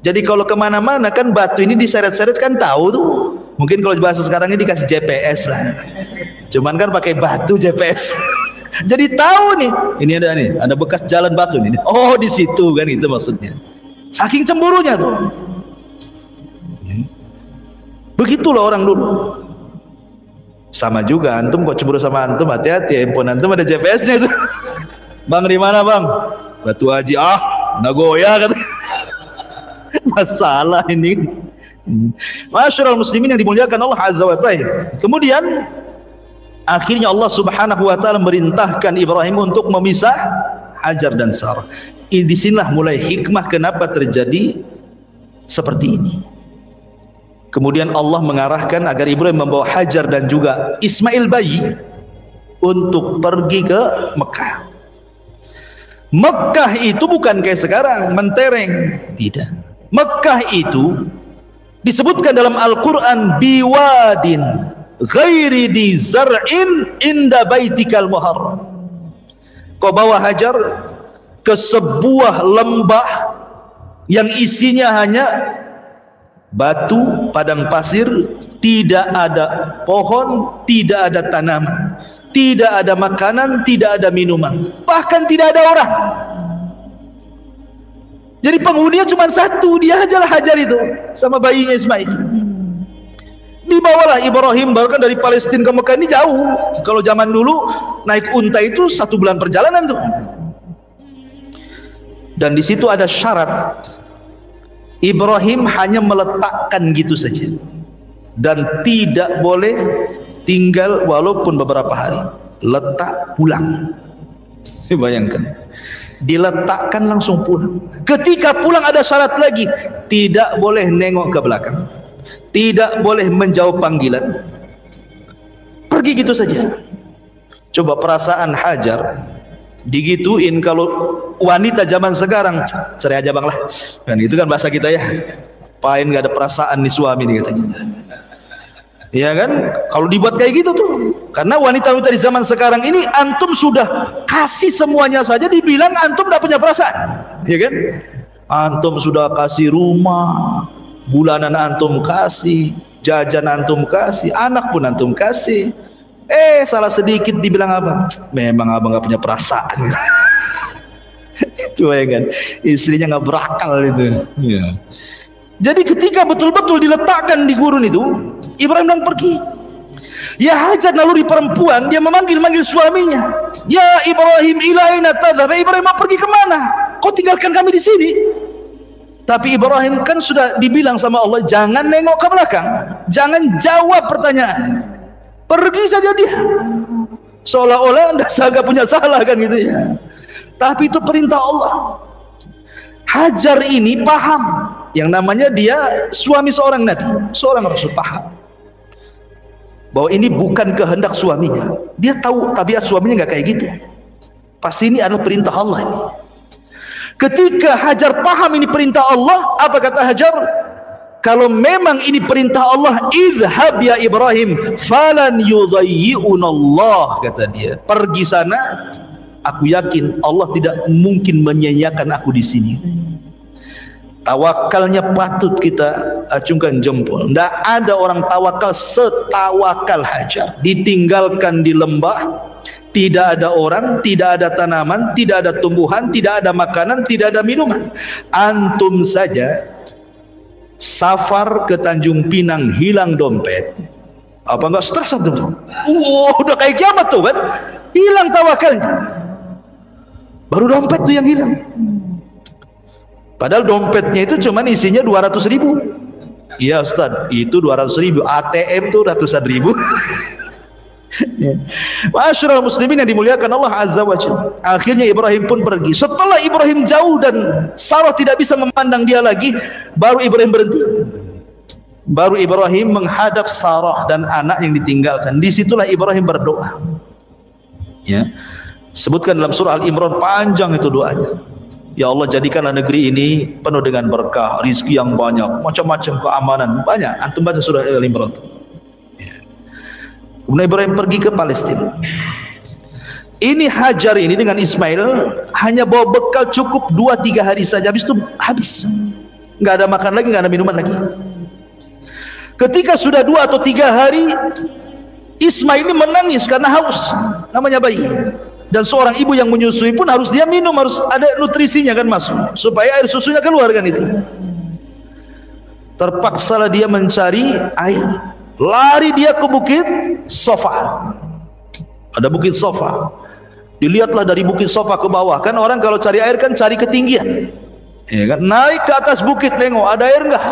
Jadi kalau kemana-mana kan batu ini diseret-seret kan tahu tuh Mungkin kalau bahasa sekarang ini dikasih GPS lah. Cuman kan pakai batu GPS. Jadi tahu nih, ini ada bekas jalan batu nih. Oh, di situ kan, itu maksudnya. Saking cemburunya tuh. Begitulah orang dulu. Sama juga, antum kok cemburu sama antum, hati-hati, handphone antum ada GPS-nya itu. Bang di mana bang? Batu Haji. Nagoya kata. Masalah ini. Masyarul muslimin yang dimuliakan Allah Azza wa Jalla. Kemudian akhirnya Allah Subhanahu wa taala merintahkan Ibrahim untuk memisah Hajar dan Sarah. Disinilah mulai hikmah kenapa terjadi seperti ini. Kemudian Allah mengarahkan agar Ibrahim membawa Hajar dan juga Ismail bayi untuk pergi ke Mekah. Mekah itu bukan kayak sekarang mentereng, tidak. Mekah itu disebutkan dalam Al-Quran biwadin ghairi di zar'in inda baitikal muharram. Kau bawa Hajar ke sebuah lembah yang isinya hanya batu, padang pasir, tidak ada pohon, tidak ada tanaman, tidak ada makanan, tidak ada minuman, bahkan tidak ada orang. Jadi penghuninya cuma satu, dia ajalah Hajar itu sama bayinya Ismail. Dibawalah Ibrahim, baru kan dari Palestina ke Mekah ini jauh. Kalau zaman dulu naik unta itu 1 bulan perjalanan tuh. Dan di situ ada syarat. Ibrahim hanya meletakkan gitu saja, dan tidak boleh tinggal walaupun beberapa hari. Letak pulang. Saya bayangkan, diletakkan langsung pulang. Ketika pulang ada syarat lagi, tidak boleh nengok ke belakang, tidak boleh menjawab panggilan, pergi gitu saja. Coba perasaan Hajar digituin. Kalau wanita zaman sekarang, cerai aja bang lah, dan itu kan bahasa kita ya, apain gak ada perasaan nih suami nih katanya, ya kan? Kalau dibuat kayak gitu tuh, karena wanita-wanita di zaman sekarang ini, antum sudah kasih semuanya saja dibilang antum gak punya perasaan, ya kan? Antum sudah kasih rumah, bulanan antum kasih, jajan antum kasih, anak pun antum kasih, salah sedikit dibilang apa? Memang abang gak punya perasaan. Itu ya kan, istrinya nggak berakal itu ya. Jadi ketika betul-betul diletakkan di gurun itu, Ibrahim dan pergi. Ya Hajar naluri perempuan, dia memanggil suaminya. Ya Ibrahim, ilaina tadhhab. Ibrahim mau pergi kemana? Kau tinggalkan kami di sini. Tapi Ibrahim kan sudah dibilang sama Allah, jangan nengok ke belakang, jangan jawab pertanyaan, pergi saja dia. Seolah-olah anda punya salah kan gitu ya. Tapi itu perintah Allah. Hajar ini paham, yang namanya dia suami seorang nabi, seorang rasul, paham bahwa ini bukan kehendak suaminya. Dia tahu tabiat suaminya nggak kayak gitu. Pasti ini adalah perintah Allah ini. Ketika Hajar paham ini perintah Allah, apa kata Hajar? Kalau memang ini perintah Allah, idhhab ya Ibrahim falan yudayyi'unallah, kata dia. Pergi sana, aku yakin Allah tidak mungkin menyia-nyiakan aku di sini. Tawakalnya patut kita acungkan jempol. Tidak ada orang tawakal setawakal Hajar. Ditinggalkan di lembah, tidak ada orang, tidak ada tanaman, tidak ada tumbuhan, tidak ada makanan, tidak ada minuman. Antum saja safar ke Tanjung Pinang, hilang dompet, apa enggak stres antum? Udah kayak kiamat tuh kan, hilang tawakalnya. Baru dompet tuh yang hilang. Padahal dompetnya itu cuman isinya 200.000. Iya Ustaz, itu 200.000. ATM tuh ratusan ribu. Ma'asyiral muslimin yang dimuliakan Allah Azza wa Jalla. Akhirnya Ibrahim pun pergi. Setelah Ibrahim jauh dan Sarah tidak bisa memandang dia lagi, baru Ibrahim berhenti. Baru Ibrahim menghadap Sarah dan anak yang ditinggalkan. Disitulah Ibrahim berdoa. Ya, sebutkan dalam surah Al-Imran, panjang itu doanya. Ya Allah, jadikanlah negeri ini penuh dengan berkah, rizki yang banyak, macam-macam keamanan banyak. Antum baca surah Al-Imran. Kemudian Ibrahim pergi ke Palestina. Ini Hajar ini dengan Ismail hanya bawa bekal cukup 2-3 hari saja, habis itu habis. Nggak ada makan lagi, nggak ada minuman lagi. Ketika sudah 2 atau 3 hari, Ismail ini menangis karena haus, namanya bayi. Dan seorang ibu yang menyusui pun harus dia minum, harus ada nutrisinya kan masuk, supaya air susunya keluar kan itu. Terpaksalah dia mencari air, lari dia ke bukit Safa. Ada bukit Safa. Dilihatlah dari bukit Safa ke bawah, kan orang kalau cari air kan cari ketinggian, ya kan? Naik ke atas bukit, tengok ada air enggak?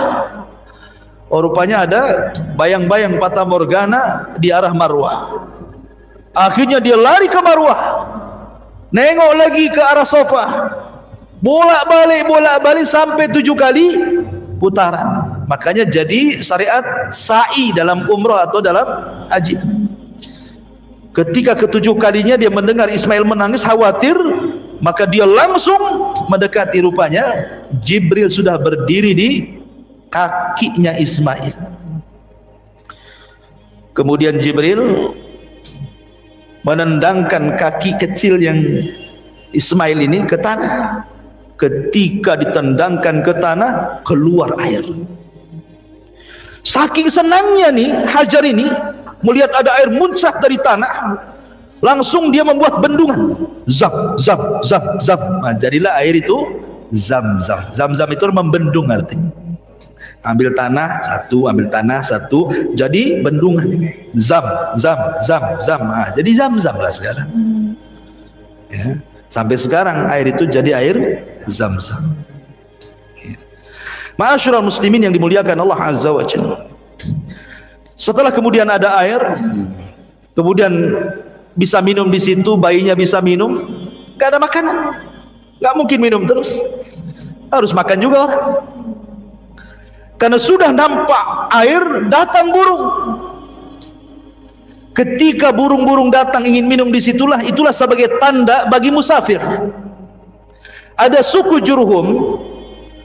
Oh, rupanya ada bayang-bayang fata morgana di arah Marwah. Akhirnya dia lari ke Marwah, nengok lagi ke arah Safa, bolak-balik sampai 7 kali putaran. Makanya jadi syariat sa'i dalam umroh atau dalam haji. Ketika ke-7 kalinya dia mendengar Ismail menangis, khawatir, maka dia langsung mendekati. Rupanya Jibril sudah berdiri di kakinya Ismail. Kemudian Jibril menendangkan kaki kecil yang Ismail ini ke tanah. Ketika ditendangkan ke tanah, keluar air. Saking senangnya nih Hajar ini melihat ada air muncrat dari tanah, langsung dia membuat bendungan. Zam, zam, zam, zam. Nah, jadilah air itu Zam-zam. Zam-zam itu membendung artinya. Ambil tanah satu, ambil tanah satu, jadi bendungan. Zam, zam, zam, zam. Nah, jadi Zam-zam lah sekarang. Ya. Sampai sekarang air itu jadi air Zam-zam. Ya. Ma'asyiral muslimin yang dimuliakan Allah Azza wa Jalla. Setelah kemudian ada air, kemudian bisa minum di situ, bayinya bisa minum, gak ada makanan, gak mungkin minum terus, harus makan juga orang. Karena sudah nampak air, datang burung. Ketika burung-burung datang ingin minum di situlah, itulah sebagai tanda bagi musafir. Ada suku Jurhum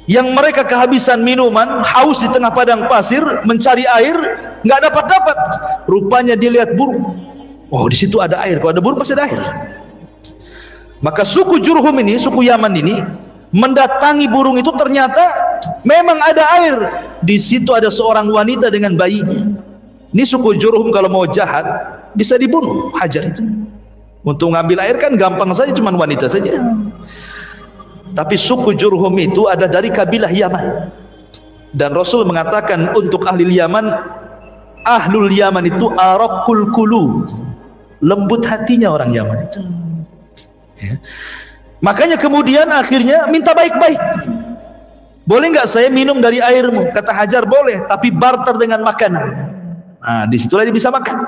yang mereka kehabisan minuman, haus di tengah padang pasir, mencari air, nggak dapat. Rupanya dia lihat burung. Oh, di situ ada air. Kalau ada burung pasti ada air. Maka suku Jurhum ini, suku Yaman ini, mendatangi burung itu, ternyata memang ada air. Di situ ada seorang wanita dengan bayinya. Ini suku Jurhum kalau mau jahat bisa dibunuh Hajar itu. Untuk ngambil air kan gampang saja, cuma wanita saja. Tapi suku Jurhum itu ada dari kabilah Yaman. Dan Rasul mengatakan untuk ahli Yaman, ahlul Yaman itu araqul qulub, lembut hatinya orang Yaman itu. Ya. Makanya kemudian akhirnya minta baik-baik. Boleh nggak saya minum dari airmu? Kata Hajar, boleh, tapi barter dengan makanan. Nah, disitulah dia bisa makan.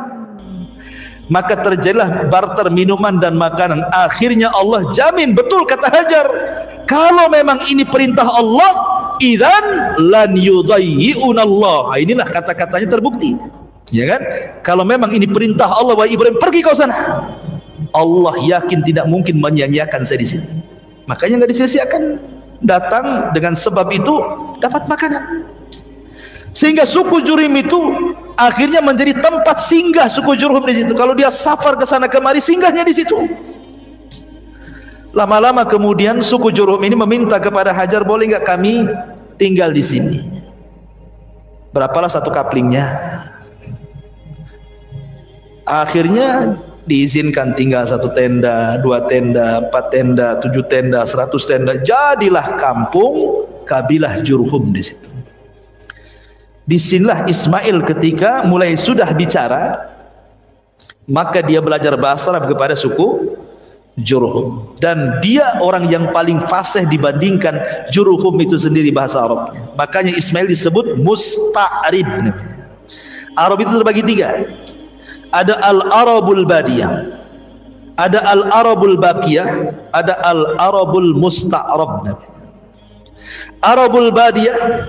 Maka terjadilah barter minuman dan makanan. Akhirnya Allah jamin, betul kata Hajar, kalau memang ini perintah Allah, idzan lan yudayyi'unallah. Inilah kata-katanya terbukti, ya kan? Kalau memang ini perintah Allah, wahai Ibrahim, pergi kau sana, Allah yakin tidak mungkin menyia-nyiakan saya di sini. Makanya nggak disia-siakan, datang dengan sebab itu dapat makanan. Sehingga suku Jurhum itu akhirnya menjadi tempat singgah suku Jurhum di situ. Kalau dia safar ke sana kemari, singgahnya di situ. Lama-lama kemudian suku Jurhum ini meminta kepada Hajar, boleh nggak kami tinggal di sini? Berapalah satu kaplingnya. Akhirnya diizinkan tinggal 1 tenda, 2 tenda, 4 tenda, 7 tenda, 100 tenda. Jadilah kampung kabilah Jurhum di situ. Disinilah Ismail ketika mulai sudah bicara, maka dia belajar bahasa Arab kepada suku Jurhum, dan dia orang yang paling fasih dibandingkan Jurhum itu sendiri bahasa Arabnya. Makanya Ismail disebut musta'rib. Arab itu terbagi 3. Ada al-Arabul Badiyah, ada al-Arabul Baqiyah, ada al-Arabul Musta'rab. Arabul Badiyah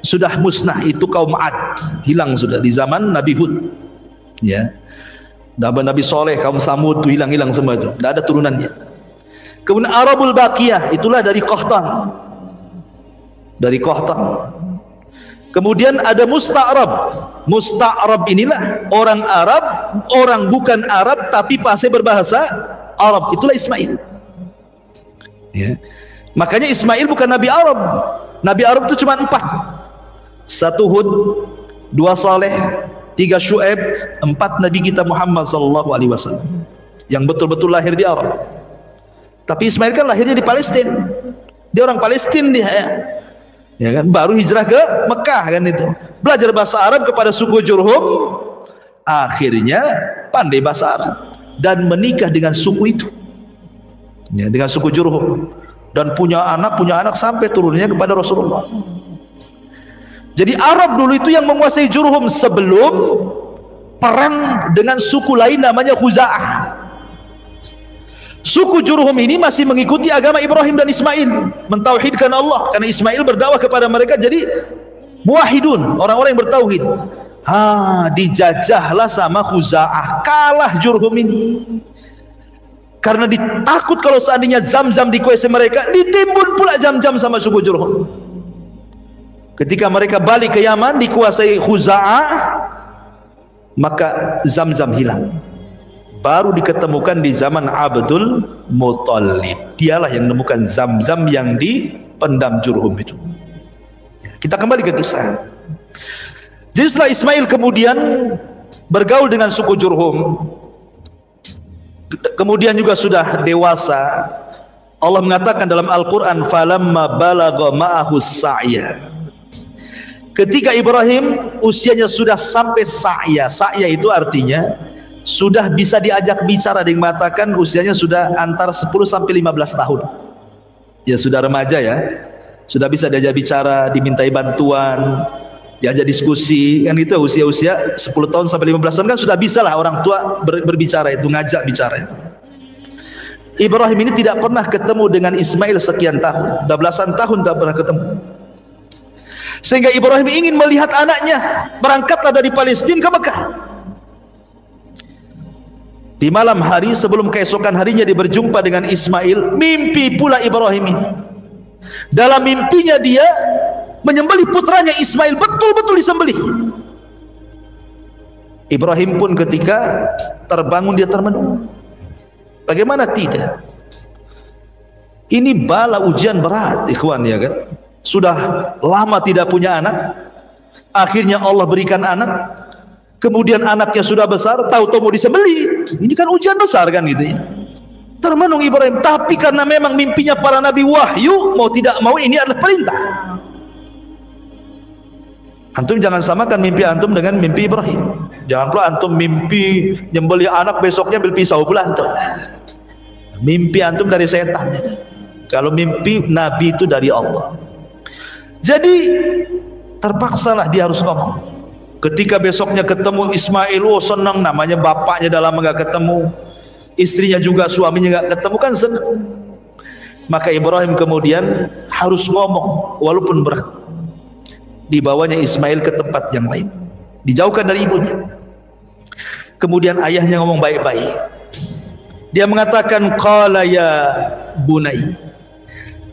sudah musnah, itu kaum Ad, hilang sudah di zaman Nabi Hud, ya. Nabi Soleh, kaum Samud itu hilang semua itu, tidak ada turunannya. Kemudian Arabul Baqiyah, itulah dari Qahtan, Kemudian ada Musta'rab. Musta'rab inilah orang Arab, orang bukan Arab tapi pasti berbahasa Arab, itulah Ismail, ya. Makanya Ismail bukan Nabi Arab. Nabi Arab itu cuma 4. 1 Hud, 2 Saleh, 3 Syuaib, 4 Nabi kita Muhammad SAW yang betul-betul lahir di Arab. Tapi Ismail kan lahirnya di Palestina. Dia orang Palestina dia, ya kan, baru hijrah ke Mekah kan itu. Belajar bahasa Arab kepada suku Jurhum, akhirnya pandai bahasa Arab dan menikah dengan suku itu. Ya, dengan suku Jurhum, dan punya anak sampai turunnya kepada Rasulullah. Jadi Arab dulu itu yang menguasai Jurhum sebelum perang dengan suku lain namanya Khuza'ah. Suku Jurhum ini masih mengikuti agama Ibrahim dan Ismail, mentauhidkan Allah, karena Ismail berdakwah kepada mereka jadi muwahhidun, orang-orang yang bertauhid. Dijajahlah sama Khuza'ah, kalah Jurhum ini. Karena ditakut kalau seandainya Zam-Zam dikuasai mereka, ditimbun pula Zam-Zam sama suku Jurhum. Ketika mereka balik ke Yaman dikuasai Khuza'ah, maka Zam-Zam hilang. Baru diketemukan di zaman Abdul Muttalib. Dialah yang menemukan Zam-Zam yang dipendam Jurhum itu. Kita kembali ke kisah. Jadi setelah Ismail kemudian bergaul dengan suku Jurhum, kemudian juga sudah dewasa, Allah mengatakan dalam Al-Quran, falamma balagha ma'ahu sa'ya. Ketika Ibrahim usianya sudah sampai sa'ya. Sa'ya itu artinya sudah bisa diajak bicara, yang mengatakan usianya sudah antara 10 sampai 15 tahun. Ya sudah remaja ya. Sudah bisa diajak bicara, dimintai bantuan, diajak diskusi, kan itu usia-usia 10 tahun sampai 15 tahun kan sudah bisa lah orang tua berbicara itu, ngajak bicara itu. Ibrahim ini tidak pernah ketemu dengan Ismail sekian tahun, udah belasan tahun tak pernah ketemu. Sehingga Ibrahim ingin melihat anaknya. Berangkatlah dari Palestina ke Mekah. Di malam hari sebelum keesokan harinya dia berjumpa dengan Ismail, mimpi pula Ibrahim ini. Dalam mimpinya dia menyembelih putranya Ismail, betul-betul disembelih. Ibrahim pun ketika terbangun dia termenung. Bagaimana tidak? Ini bala ujian berat, ikhwan, ya kan? Sudah lama tidak punya anak, akhirnya Allah berikan anak, kemudian anaknya sudah besar, tahu-tahu mau disembelih. Ini kan ujian besar kan gitu ya. Termenung Ibrahim, tapi karena memang mimpinya para nabi wahyu, mau tidak mau ini adalah perintah. Antum jangan samakan mimpi antum dengan mimpi Ibrahim. Jangan pula antum mimpi nyembelih anak, besoknya ambil pisau pula antum. Mimpi antum dari setan. Kalau mimpi nabi itu dari Allah. Jadi terpaksalah dia harus ngomong. Ketika besoknya ketemu Ismail, oh senang, namanya bapaknya dalam nggak ketemu, istrinya juga, suaminya nggak ketemu, kan senang. Maka Ibrahim kemudian harus ngomong walaupun berat. Dibawanya Ismail ke tempat yang lain, dijauhkan dari ibunya. Kemudian ayahnya ngomong baik-baik. Dia mengatakan, qala ya bunai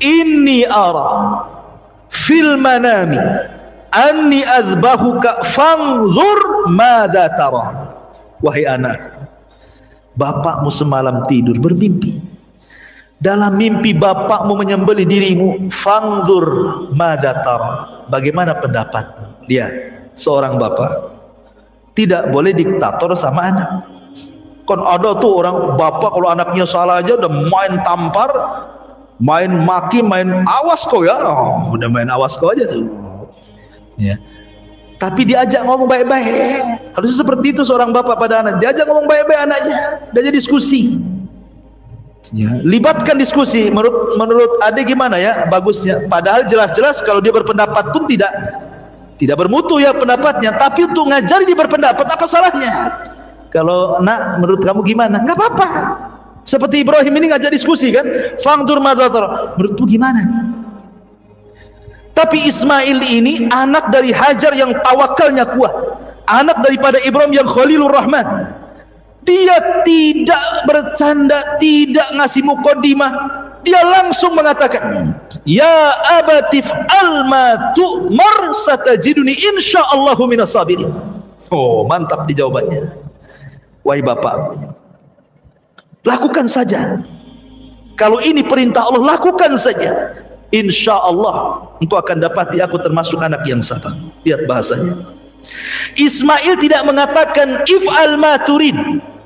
inni ara fil manami anni azbahuka fanzur madza tara. Wahai anak, bapakmu semalam tidur bermimpi, dalam mimpi bapakmu menyembelih dirimu, fanzur madza tara, bagaimana pendapatmu? Dia seorang bapak tidak boleh diktator sama anak. Kan ada tuh orang bapak kalau anaknya salah aja udah main tampar, main maki, main awas kau ya, udah main awas kau aja tuh ya. Tapi diajak ngomong baik-baik. Harusnya seperti itu seorang bapak pada anak, diajak ngomong baik-baik anaknya, diajak diskusi ya. Libatkan diskusi. Menurut adik gimana ya bagusnya, padahal jelas-jelas kalau dia berpendapat pun tidak bermutu ya pendapatnya, tapi untuk ngajari dia berpendapat, apa salahnya? Kalau nak, menurut kamu gimana? Nggak apa-apa. Seperti Ibrahim ini ngajak diskusi kan, fangdur madzatar, menurutmu gimana nih? Tapi Ismail ini anak dari Hajar yang tawakalnya kuat, anak daripada Ibrahim yang Khalilur Rahman. Dia tidak bercanda, tidak ngasih muqaddimah, dia langsung mengatakan, ya abatif alma tu'mar satajiduni insyaallahu minas sabirin. Oh, mantap di jawabannya. Wahai bapak, lakukan saja. Kalau ini perintah Allah, lakukan saja. Insya Allah engkau akan dapati aku termasuk anak yang sabar. Lihat bahasanya. Ismail tidak mengatakan if'al ma turid,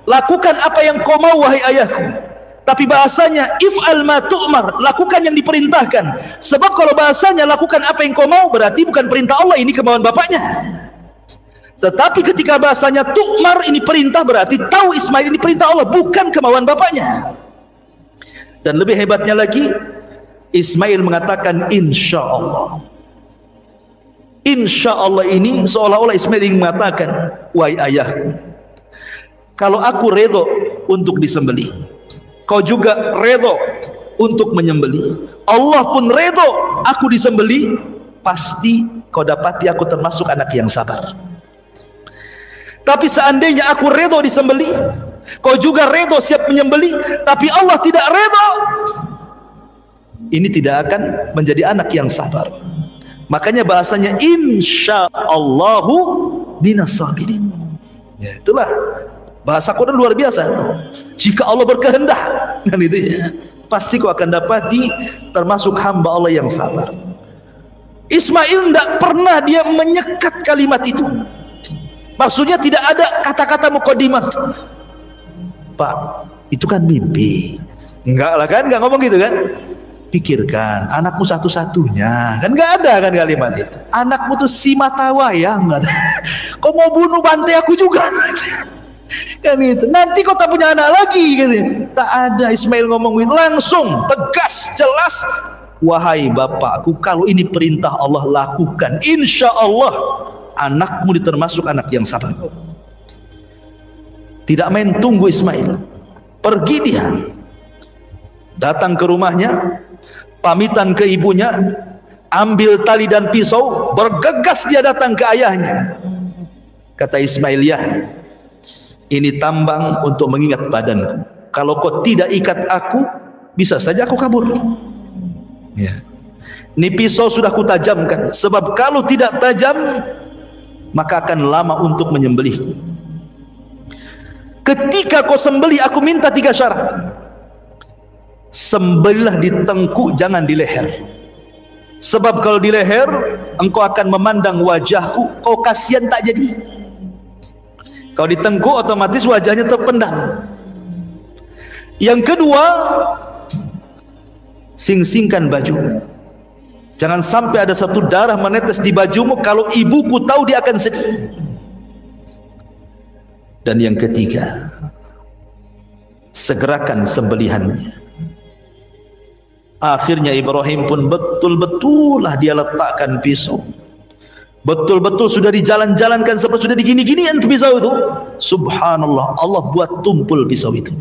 lakukan apa yang kau mau wahai ayahku, tapi bahasanya if'al ma tu'mar, lakukan yang diperintahkan. Sebab kalau bahasanya lakukan apa yang kau mau, berarti bukan perintah Allah, ini kemauan bapaknya. Tetapi ketika bahasanya tu'mar, ini perintah, berarti tahu Ismail ini perintah Allah, bukan kemauan bapaknya. Dan lebih hebatnya lagi, Ismail mengatakan insya Allah. Insya Allah ini seolah-olah Ismail ingin mengatakan, wahai ayahku, kalau aku redho untuk disembelih, kau juga redho untuk menyembelih, Allah pun redho aku disembelih, pasti kau dapati aku termasuk anak yang sabar. Tapi seandainya aku redho disembelih, kau juga redho siap menyembelih, tapi Allah tidak redho, ini tidak akan menjadi anak yang sabar. Makanya bahasanya insyaallahu minas sabirin. Ya, itulah bahasa Quran luar biasa. Jika Allah berkehendak, kan itu ya, pasti kau akan dapati termasuk hamba Allah yang sabar. Ismail tidak pernah dia menyekat kalimat itu. Maksudnya tidak ada kata-kata mukadimah. Pak, itu kan mimpi. Enggak lah kan, enggak ngomong gitu kan. Pikirkan, anakmu satu-satunya, kan nggak ada kan kalimat itu. Anakmu tuh si mata wayang, nggak ada. Kau mau bunuh bantai aku juga, kan itu. Nanti kau tak punya anak lagi, gitu. Tak ada. Ismail ngomong langsung, tegas, jelas. Wahai bapakku, kalau ini perintah Allah, lakukan. Insya Allah anakmu termasuk anak yang sabar. Tidak main tunggu Ismail, pergi dia, datang ke rumahnya, pamitan ke ibunya, ambil tali dan pisau, bergegas dia datang ke ayahnya. Kata Ismail, ya, ini tambang untuk mengingat badanku. Kalau kau tidak ikat aku, bisa saja aku kabur. Ya. Ini pisau sudah kutajamkan, sebab kalau tidak tajam, maka akan lama untuk menyembelihku. Ketika kau sembelih, aku minta 3 syarat. Sembelihlah di tengkuk, jangan di leher. Sebab kalau di leher, engkau akan memandang wajahku, kau kasihan tak jadi. Kalau di tengkuk, otomatis wajahnya terpendam. Yang kedua, sing-singkan baju. Jangan sampai ada satu darah menetes di bajumu, kalau ibuku tahu dia akan sedih. Dan yang ketiga, segerakan sembelihannya. Akhirnya Ibrahim pun betul-betul lah dia letakkan pisau. Betul-betul sudah dijalan-jalankan, seperti sudah digini-ginian pisau itu. Subhanallah, Allah buat tumpul pisau itu.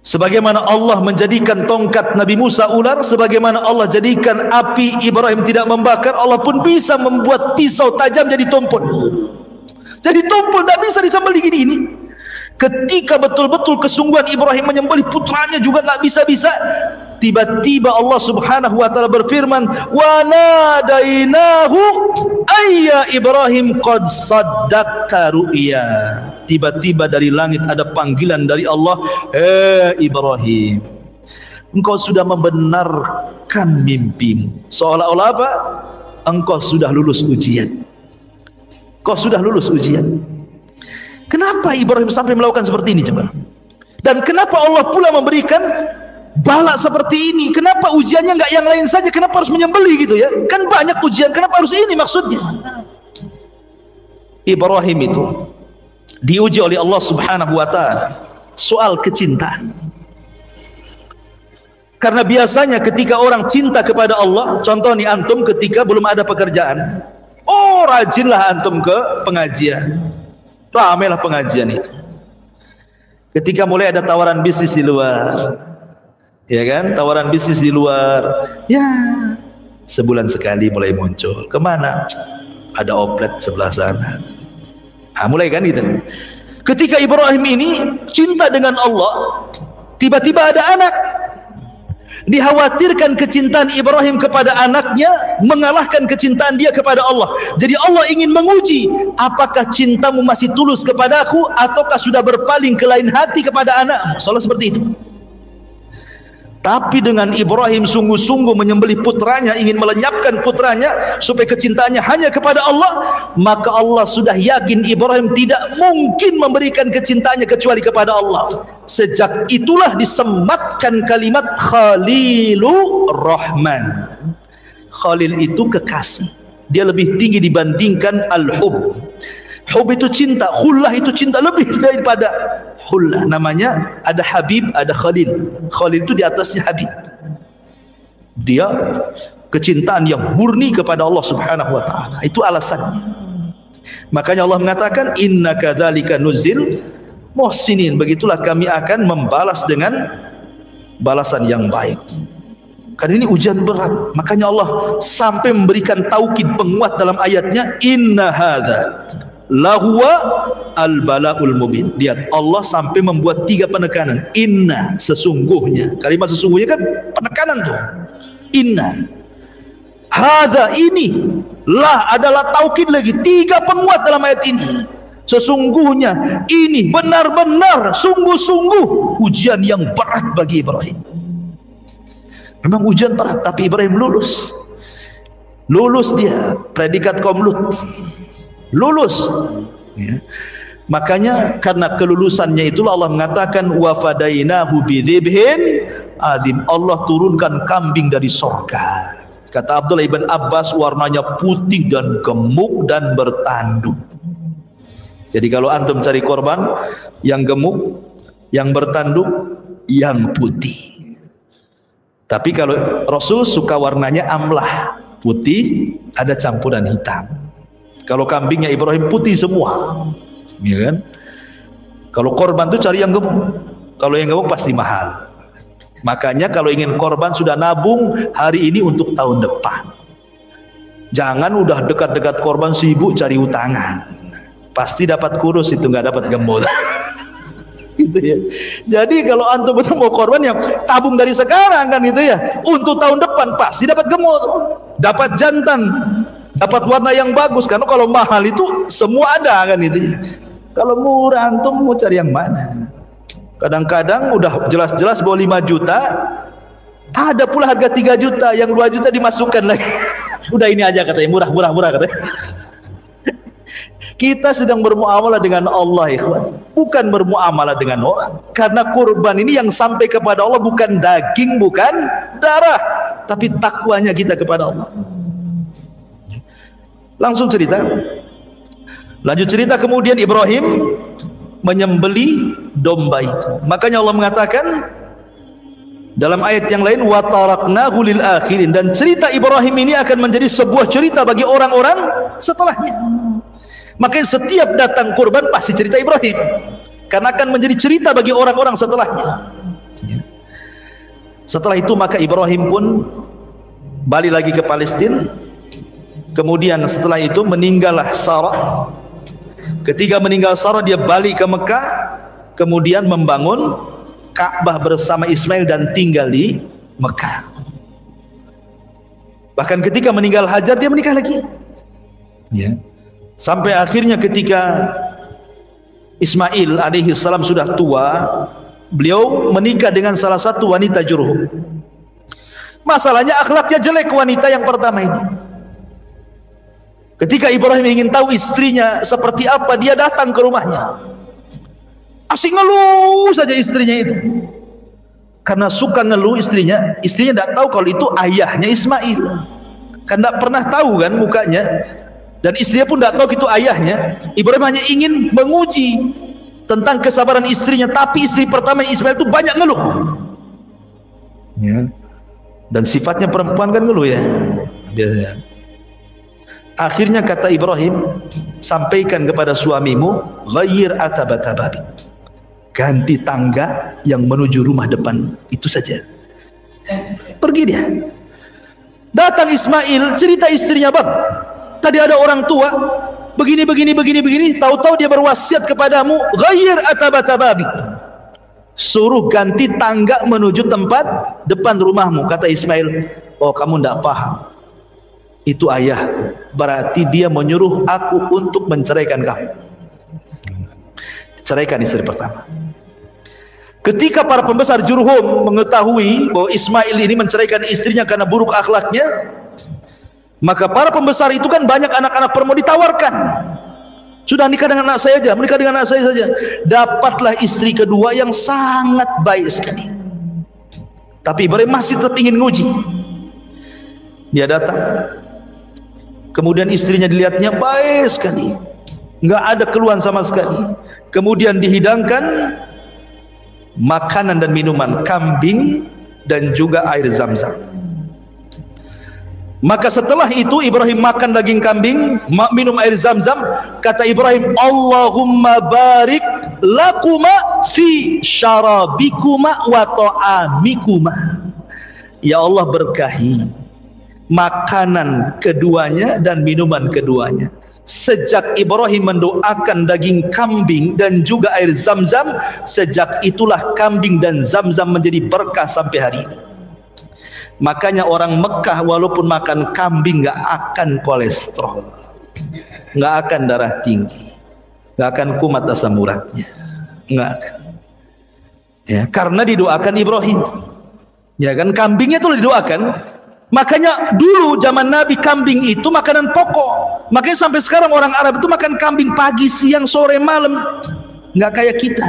Sebagaimana Allah menjadikan tongkat Nabi Musa ular, sebagaimana Allah jadikan api Ibrahim tidak membakar, Allah pun bisa membuat pisau tajam jadi tumpul. Jadi tumpul, tidak bisa disembelih gini-gini. Ketika betul-betul kesungguhan Ibrahim menyembelih putranya juga nggak bisa-bisa, tiba-tiba Allah Subhanahu wa taala berfirman, wa nadainahu ayya Ibrahim qad saddaqta ru'ya. Tiba-tiba dari langit ada panggilan dari Allah, Ibrahim, engkau sudah membenarkan mimpimu. Seolah-olah apa? Engkau sudah lulus ujian. Kau sudah lulus ujian. Kenapa Ibrahim sampai melakukan seperti ini coba? Dan kenapa Allah pula memberikan bala seperti ini? Kenapa ujiannya nggak yang lain saja? Kenapa harus menyembelih gitu ya? Kan banyak ujian, kenapa harus ini maksudnya? Ibrahim itu diuji oleh Allah Subhanahu wa taala soal kecintaan. Karena biasanya ketika orang cinta kepada Allah, contoh nih antum ketika belum ada pekerjaan, oh rajinlah antum ke pengajian. Ramailah pengajian itu. Ketika mulai ada tawaran bisnis di luar, ya kan, tawaran bisnis di luar, ya sebulan sekali mulai muncul. Kemana? Ada oplet sebelah sana. Nah, mulai kan itu. Ketika Ibrahim ini cinta dengan Allah, tiba-tiba ada anak. Dikhawatirkan kecintaan Ibrahim kepada anaknya mengalahkan kecintaan dia kepada Allah. Jadi Allah ingin menguji, apakah cintamu masih tulus kepadaku ataukah sudah berpaling ke lain hati kepada anakmu. Soalnya seperti itu. Tapi dengan Ibrahim sungguh-sungguh menyembelih putranya, ingin melenyapkan putranya supaya kecintaannya hanya kepada Allah, maka Allah sudah yakin Ibrahim tidak mungkin memberikan kecintaannya kecuali kepada Allah. Sejak itulah disematkan kalimat Khalilur Rahman. Khalil itu kekasih, dia lebih tinggi dibandingkan al-hub. Hub itu cinta, khullah itu cinta lebih daripada khullah. Namanya ada Habib, ada Khalil. Khalil itu di atasnya Habib. Dia kecintaan yang murni kepada Allah Subhanahu wa taala. Itu alasannya. Makanya Allah mengatakan inna kadzalika nuzil muhsinin. Begitulah kami akan membalas dengan balasan yang baik. Karena ini ujian berat. Makanya Allah sampai memberikan taukid penguat dalam ayatnya, inna hadza lahuwa al-bala'ul mubin. Lihat, Allah sampai membuat 3 penekanan. Inna, sesungguhnya. Kalimat sesungguhnya kan penekanan tuh. Inna. Hadza, ini. Lah adalah taukid lagi. 3 penguat dalam ayat ini. Sesungguhnya, ini benar-benar sungguh-sungguh ujian yang berat bagi Ibrahim. Memang ujian berat, tapi Ibrahim lulus. Lulus dia, predikat kaum Lut. Lulus ya. Makanya karena kelulusannya itulah Allah mengatakan wa fadainahu bidzibhin adzim. Allah turunkan kambing dari surga. Kata Abdullah ibn Abbas, warnanya putih dan gemuk dan bertanduk. Jadi kalau antum cari korban yang gemuk, yang bertanduk, yang putih. Tapi kalau Rasul suka warnanya amlah, putih ada campuran hitam. Kalau kambingnya Ibrahim putih semua, ya kan? Kalau korban tuh cari yang gemuk. Kalau yang gemuk pasti mahal. Makanya kalau ingin korban sudah nabung hari ini untuk tahun depan. Jangan udah dekat-dekat korban sibuk cari utangan. Pasti dapat kurus itu, nggak dapat gemuk. Gitu ya. Jadi kalau antum betul mau korban yang tabung dari sekarang kan gitu ya. Untuk tahun depan pasti dapat gemuk, dapat jantan. Dapat warna yang bagus, karena kalau mahal itu semua ada kan itu ya. Kalau murah antum mau cari yang mana? Kadang-kadang udah jelas-jelas bawa 5 juta, ada pula harga 3 juta, yang 2 juta dimasukkan lagi. Udah ini aja katanya, murah katanya. Kita sedang bermuamalah dengan Allah, ikhwan, bukan bermuamalah dengan orang. Karena kurban ini yang sampai kepada Allah bukan daging, bukan darah, tapi takwanya kita kepada Allah. Langsung cerita. Lanjut cerita, kemudian Ibrahim menyembeli domba itu. Makanya Allah mengatakan dalam ayat yang lain, wa taraknahu lil akhirin, dan cerita Ibrahim ini akan menjadi sebuah cerita bagi orang-orang setelahnya. Makanya setiap datang kurban pasti cerita Ibrahim, karena akan menjadi cerita bagi orang-orang setelahnya. Setelah itu maka Ibrahim pun balik lagi ke Palestina. Kemudian setelah itu meninggallah Sarah. Ketika meninggal Sarah, dia balik ke Mekah, kemudian membangun Ka'bah bersama Ismail dan tinggal di Mekah. Bahkan ketika meninggal Hajar, dia menikah lagi ya. Sampai akhirnya ketika Ismail alaihi salam sudah tua, beliau menikah dengan salah satu wanita Jurhum. Masalahnya akhlaknya jelek wanita yang pertama ini. Ketika Ibrahim ingin tahu istrinya seperti apa, dia datang ke rumahnya. Asik ngeluh saja istrinya itu. Karena suka ngeluh istrinya tidak tahu kalau itu ayahnya Ismail. Kan tidak pernah tahu kan mukanya. Dan istrinya pun tidak tahu itu ayahnya. Ibrahim hanya ingin menguji tentang kesabaran istrinya. Tapi istri pertama Ismail itu banyak ngeluh ya. Dan sifatnya perempuan kan ngeluh ya biasanya. Akhirnya kata Ibrahim, sampaikan kepada suamimu, ghayyir atabatababik, ganti tangga yang menuju rumah depan, itu saja. Pergi dia. Datang Ismail, cerita istrinya, bang, tadi ada orang tua begini, tahu-tahu dia berwasiat kepadamu, ghayyir atabatababik, suruh ganti tangga menuju tempat depan rumahmu. Kata Ismail, oh kamu tidak paham, itu ayah, berarti dia menyuruh aku untuk menceraikan kamu. Ceraikan istri pertama. Ketika para pembesar Jurhum mengetahui bahwa Ismail ini menceraikan istrinya karena buruk akhlaknya, maka para pembesar itu kan banyak anak-anak perempuan ditawarkan. Sudah nikah dengan anak saya aja, menikah dengan anak saya saja. Dapatlah istri kedua yang sangat baik sekali. Tapi Ibrahim masih tetap ingin nguji. Dia datang. Kemudian istrinya dilihatnya baik sekali, nggak ada keluhan sama sekali. Kemudian dihidangkan makanan dan minuman, kambing dan juga air zam-zam. Maka setelah itu Ibrahim makan daging kambing, minum air zam-zam. Kata Ibrahim, Allahumma barik lakuma fi syarabikuma wa ta'amikuma. Ya Allah, berkahi makanan keduanya dan minuman keduanya. Sejak Ibrahim mendoakan daging kambing dan juga air zam-zam, sejak itulah kambing dan zam-zam menjadi berkah sampai hari ini. Makanya orang Mekah walaupun makan kambing nggak akan kolesterol, nggak akan darah tinggi, nggak akan kumat asam uratnya, nggak akan. Ya, karena didoakan Ibrahim. Ya kan, kambingnya itu didoakan. Makanya dulu zaman Nabi kambing itu makanan pokok. Makanya sampai sekarang orang Arab itu makan kambing pagi, siang, sore, malam. Nggak kayak kita.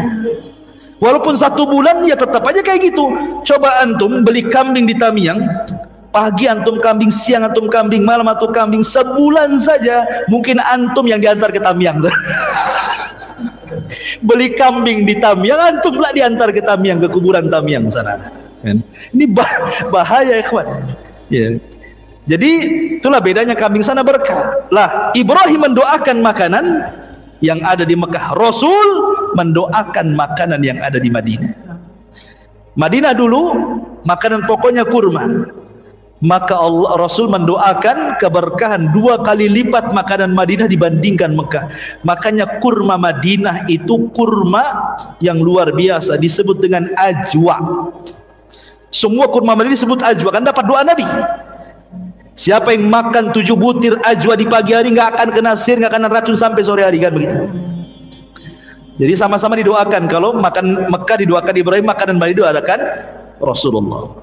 Walaupun 1 bulan ya tetap aja kayak gitu. Coba antum beli kambing di Tamiang, pagi antum kambing, siang antum kambing, malam antum kambing, sebulan saja mungkin antum yang diantar ke Tamiang. Beli kambing di Tamiang, antum pula diantar ke Tamiang, ke kuburan Tamiang sana. Ini bahaya ya kawan. Ya. Jadi itulah bedanya kambing sana berkah. Lah Ibrahim mendoakan makanan yang ada di Mekah, Rasul mendoakan makanan yang ada di Madinah. Madinah dulu makanan pokoknya kurma. Maka Allah, Rasul mendoakan keberkahan 2 kali lipat makanan Madinah dibandingkan Mekah. Makanya kurma Madinah itu kurma yang luar biasa, disebut dengan ajwa. Semua kurma Madinah disebut ajwa, kan dapat doa Nabi. Siapa yang makan 7 butir ajwa di pagi hari nggak akan kena sihir, nggak akan racun sampai sore hari, kan begitu. Jadi sama-sama didoakan. Kalau makan Mekah didoakan Ibrahim, makanan Madinah didoakan Rasulullah.